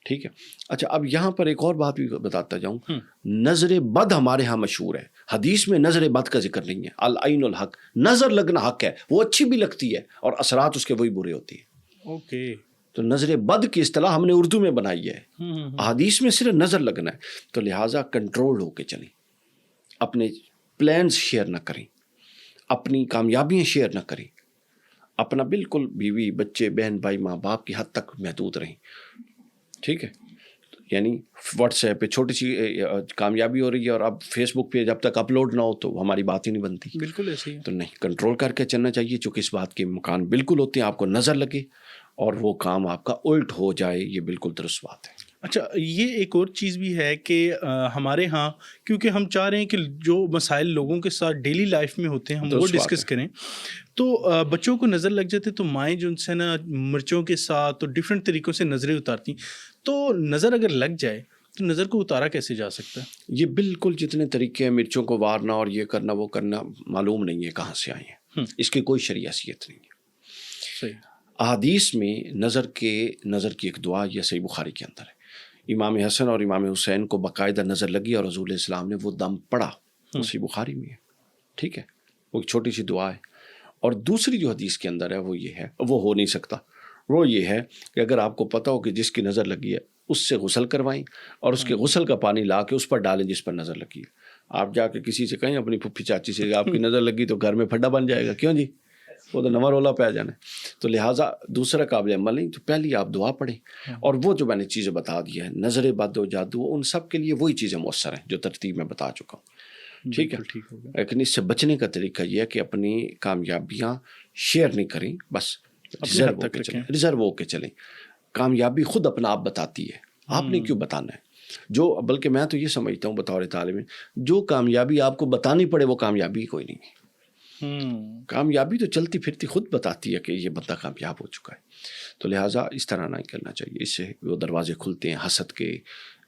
A: ٹھیک ہے. اچھا اب یہاں پر ایک اور بات بھی بتاتا جاؤں. نظر بد ہمارے ہاں مشہور ہے، حدیث میں نظر بد کا ذکر نہیں ہے. العین الحق، نظر لگنا حق ہے، وہ اچھی بھی لگتی ہے اور اثرات اس کے وہی برے ہوتے ہیں.
B: اوکے.
A: تو نظر بد کی اصطلاح ہم نے اردو میں بنائی ہے، حدیث میں صرف نظر لگنا ہے. تو لہٰذا کنٹرول ہو کے چلیں، اپنے پلانز شیئر نہ کریں، اپنی کامیابیاں شیئر نہ کریں، اپنا بالکل بیوی بچے بہن بھائی ماں باپ کی حد تک محدود رہیں. ٹھیک ہے. یعنی واٹس ایپ پہ چھوٹی سی کامیابی ہو رہی ہے اور اب فیس بک پہ جب تک اپلوڈ نہ ہو تو ہماری بات ہی نہیں بنتی.
B: بالکل ایسے ہی.
A: تو نہیں، کنٹرول کر کے چلنا چاہیے. چونکہ اس بات کے مکان بالکل ہوتے ہیں، آپ کو نظر لگے اور وہ کام آپ کا الٹ ہو جائے، یہ بالکل درست بات ہے.
B: اچھا، یہ ایک اور چیز بھی ہے کہ ہمارے ہاں کیونکہ ہم چاہ رہے ہیں کہ جو مسائل لوگوں کے ساتھ ڈیلی لائف میں ہوتے ہیں ہم وہ ڈسکس کریں، تو بچوں کو نظر لگ جاتے تو مائیں جو ان سے نا مرچوں کے ساتھ تو ڈفرینٹ طریقوں سے نظریں اتارتی. تو نظر اگر لگ جائے تو نظر کو اتارا کیسے جا سکتا ہے؟
A: یہ بالکل جتنے طریقے ہیں مرچوں کو وارنا اور یہ کرنا وہ کرنا معلوم نہیں ہے کہاں سے آئے ہیں. اس کی کوئی شرعی حیثیت نہیں ہے.
B: صحیح.
A: احادیث میں نظر کی ایک دعا یہ صحیح بخاری کے اندر ہے. امام حسن اور امام حسین کو باقاعدہ نظر لگی اور رسول اللہ السلام نے وہ دم پڑھا، صحیح بخاری میں ہے. ٹھیک ہے. وہ ایک چھوٹی سی دعا ہے. اور دوسری جو حدیث کے اندر ہے وہ یہ ہے، وہ ہو نہیں سکتا، وہ یہ ہے کہ اگر آپ کو پتہ ہو کہ جس کی نظر لگی ہے اس سے غسل کروائیں اور اس کے غسل کا پانی لا کے اس پر ڈالیں جس پر نظر لگی ہے. آپ جا کے کسی سے کہیں اپنی پھپھی چاچی سے آپ کی نظر لگی تو گھر میں پھڈا بن جائے گا. کیوں جی؟ وہ تو نمر رولا پہ جانا ہے. تو لہٰذا دوسرا قابل عمل نہیں. تو پہلی آپ دعا پڑھیں. اور وہ جو میں نے چیزیں بتا دی ہیں، نظر بد و جادو، ان سب کے لیے وہی چیزیں مؤثر ہیں جو ترتیب میں بتا چکا ہوں. ٹھیک ہے. لیکن اس سے بچنے کا طریقہ یہ ہے کہ اپنی کامیابیاں شیئر نہیں کریں، بس ریزرو ہو کے چلیں. کامیابی خود اپنا آپ بتاتی ہے، آپ نے کیوں بتانا ہے؟ بلکہ میں تو یہ سمجھتا ہوں بطور طالب جو کامیابی آپ کو بتانی پڑے وہ کامیابی کوئی نہیں ہے. کامیابی تو چلتی پھرتی خود بتاتی ہے کہ یہ بندہ کامیاب ہو چکا ہے. تو لہٰذا اس طرح نہیں کرنا چاہیے. اس سے وہ دروازے کھلتے ہیں حسد کے،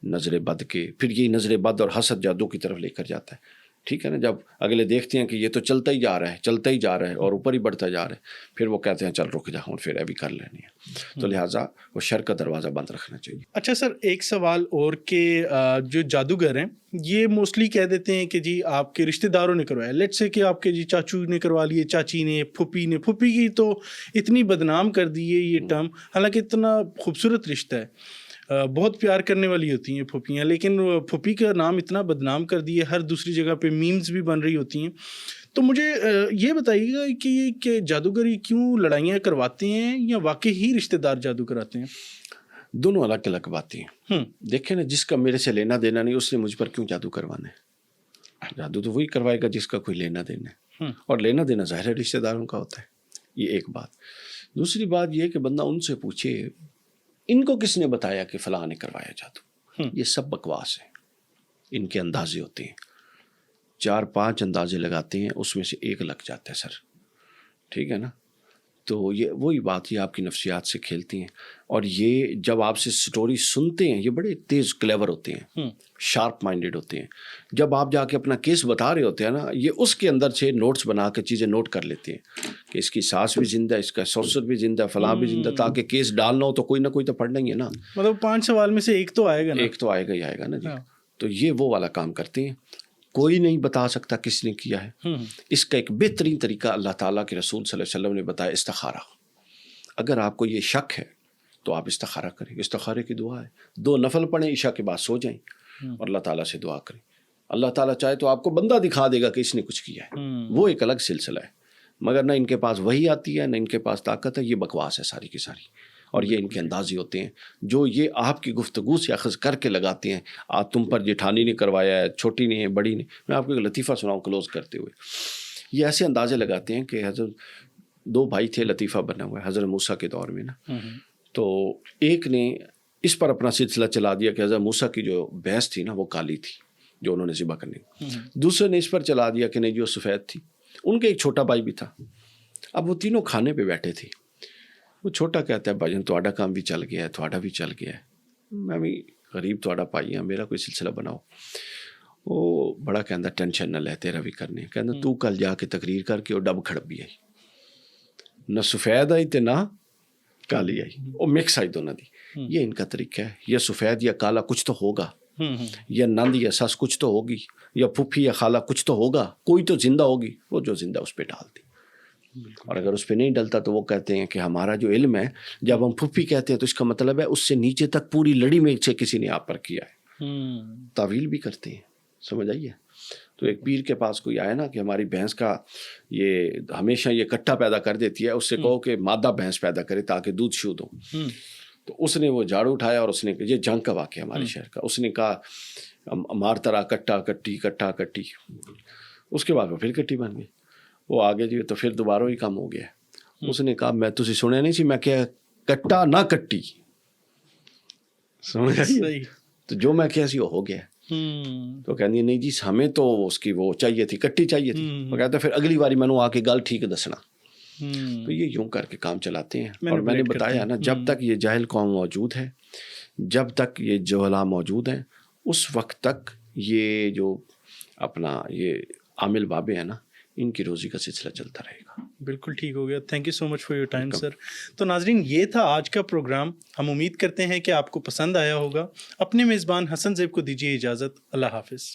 A: نظر بد کے. پھر یہی نظر بد اور حسد جادو کی طرف لے کر جاتا ہے. ٹھیک ہے نا. جب اگلے دیکھتے ہیں کہ یہ تو چلتا ہی جا رہا ہے اور اوپر ہی بڑھتا جا رہا ہے، پھر وہ کہتے ہیں چل رک جا ہوں، پھر ابھی کر لینی ہے. تو لہٰذا وہ شر کا دروازہ بند رکھنا چاہیے.
B: اچھا سر، ایک سوال اور کہ جو جادوگر ہیں یہ موسٹلی کہہ دیتے ہیں کہ جی آپ کے رشتہ داروں نے کروایا. لیٹ سے کہ آپ کے جی چاچو نے کروا لیے، چاچی نے، پھوپھی کی تو اتنی بدنام کر دی ہے یہ ٹرم. حالانکہ اتنا خوبصورت رشتہ ہے، بہت پیار کرنے والی ہوتی ہیں پھوپھیاں، لیکن پھوپھی کا نام اتنا بدنام کر دیے، ہر دوسری جگہ پہ میمز بھی بن رہی ہوتی ہیں. تو مجھے یہ بتائیے گا کہ جادوگر کیوں لڑائیاں کرواتے ہیں یا واقعی ہی رشتہ دار جادو کراتے ہیں؟
A: دونوں الگ الگ باتیں ہیں. دیکھیں نا، جس کا میرے سے لینا دینا نہیں اس نے مجھ پر کیوں جادو کروانا ہے؟ جادو تو وہی کروائے گا جس کا کوئی لینا دینا ہے، اور لینا دینا ظاہر رشتہ داروں کا ہوتا ہے. یہ ایک بات. دوسری بات یہ کہ بندہ ان سے پوچھے ان کو کس نے بتایا کہ فلاں نے کروایا جادو. یہ سب بکواس ہے. ان کے اندازے ہوتے ہیں, 4-5 اندازے لگاتے ہیں, اس میں سے ایک لگ جاتا ہے سر. ٹھیک ہے نا. تو یہ وہی بات, یہ آپ کی نفسیات سے کھیلتی ہیں. اور یہ جب آپ سے سٹوری سنتے ہیں, یہ بڑے تیز کلیور ہوتے ہیں, شارپ مائنڈیڈ ہوتے ہیں. جب آپ جا کے اپنا کیس بتا رہے ہوتے ہیں نا, یہ اس کے اندر سے نوٹس بنا کے چیزیں نوٹ کر لیتے ہیں کہ اس کی ساس بھی زندہ ہے, اس کا سسر بھی زندہ ہے, فلاں بھی زندہ, تاکہ کیس ڈالنا ہو تو کوئی نہ کوئی تو پڑھنا ہی ہے نا.
B: مطلب 5 سوال میں سے ایک تو آئے گا نا.
A: ایک تو آئے گا ہی آئے گا نا جی. تو یہ وہ والا کام کرتے ہیں. کوئی نہیں بتا سکتا کس نے کیا ہے. اس کا ایک بہترین طریقہ اللہ تعالیٰ کے رسول صلی اللہ علیہ وسلم نے بتایا, استخارہ. اگر آپ کو یہ شک ہے تو آپ استخارہ کریں. استخارے کی دعا ہے, 2 نفل پڑھیں, عشاء کے بعد سو جائیں اور اللہ تعالیٰ سے دعا کریں. اللہ تعالیٰ چاہے تو آپ کو بندہ دکھا دے گا کہ اس نے کچھ کیا ہے, وہ ایک الگ سلسلہ ہے. مگر نہ ان کے پاس وحی آتی ہے, نہ ان کے پاس طاقت ہے. یہ بکواس ہے ساری کی ساری, اور یہ ان کے اندازی ہوتے ہیں جو یہ آپ کی گفتگو سے اخذ کر کے لگاتے ہیں. آج تم پر جیٹھانی نے کروایا ہے, چھوٹی نے ہے, بڑی نے. میں آپ کو ایک لطیفہ سناؤں کلوز کرتے ہوئے. یہ ایسے اندازے لگاتے ہیں کہ حضرت 2 بھائی تھے, لطیفہ بنا ہوا ہے حضرت موسیٰ کے دور میں نا. تو ایک نے اس پر اپنا سلسلہ چلا دیا کہ حضرت موسیٰ کی جو بھینس تھی نا وہ کالی تھی جو انہوں نے ذبح کرنی. دوسرے نے اس پر چلا دیا کہ نہیں جو سفید تھی. ان کے ایک چھوٹا بھائی بھی تھا. اب وہ تینوں کھانے پہ بیٹھے تھے. وہ چھوٹا کہتا ہے بھائی جان تھوڑا کام بھی چل گیا ہے, تھوڑا بھی چل گیا ہے, میں بھی غریب تھوڑا پائی ہوں, میرا کوئی سلسلہ بناؤ. وہ بڑا کہتا ٹینشن نہ لے, تیرا بھی کرنے. کہتا تو کل جا کے تقریر کر کے وہ ڈب کھڑپ بھی آئی, نہ سفید آئی تے نہ کالی آئی, وہ مکس آئی دونوں دی. یہ ان کا طریقہ ہے, یا سفید یا کالا کچھ تو ہوگا, یا نند یا سس کچھ تو ہوگی, یا پھوپھی یا خالہ کچھ تو ہوگا, کوئی تو زندہ ہوگی. وہ جو زندہ اس پہ ڈال دی. اور اگر اس پہ نہیں ڈلتا تو وہ کہتے ہیں کہ ہمارا جو علم ہے, جب ہم پھوپھی کہتے ہیں تو اس کا مطلب ہے اس سے نیچے تک پوری لڑی میں سے کسی نے آپ پر کیا ہے. تعویل بھی کرتے ہیں, سمجھ آئیے. تو ایک پیر کے پاس کوئی آیا نا کہ ہماری بھینس کا یہ ہمیشہ یہ کٹھا پیدا کر دیتی ہے, اس سے کہو کہ مادہ بھینس پیدا کرے تاکہ دودھ شدھ ہو. تو اس نے وہ جھاڑو اٹھایا اور اس نے, یہ جنگ کا واقعہ ہمارے شہر کا, اس نے کہا مار ترا کٹا کٹی کٹا کٹی. اس کے بعد وہ پھر کٹی بن گئی. وہ آگے جی تو پھر دوبارہ ہی کم ہو گیا. اس نے کہا میں تجھے سنیا نہیں سی, میں کیا کٹا نہ کٹی. سمجھ آئی. تو جو میں کیا سی وہ ہو گیا. تو کہنی نہیں جی ہمیں تو اس کی وہ چاہیے تھی, کٹی چاہیے تھی. وہ کہتا پھر اگلی باری میں نے آ کے گل ٹھیک دسنا. تو یہ یوں کر کے کام چلاتے ہیں. اور میں نے بتایا نا, جب تک یہ جاہل قوم موجود ہے, جب تک یہ جہلا موجود ہیں, اس وقت تک یہ جو اپنا یہ عامل بابے ہیں نا, ان کی روزی کا سلسلہ چلتا رہے گا.
B: بالکل ٹھیک ہو گیا. Thank you so much for your time sir. تو ناظرین یہ تھا آج کا پروگرام. ہم امید کرتے ہیں کہ آپ کو پسند آیا ہوگا. اپنے میزبان حسن زیب کو دیجیے اجازت. اللہ حافظ.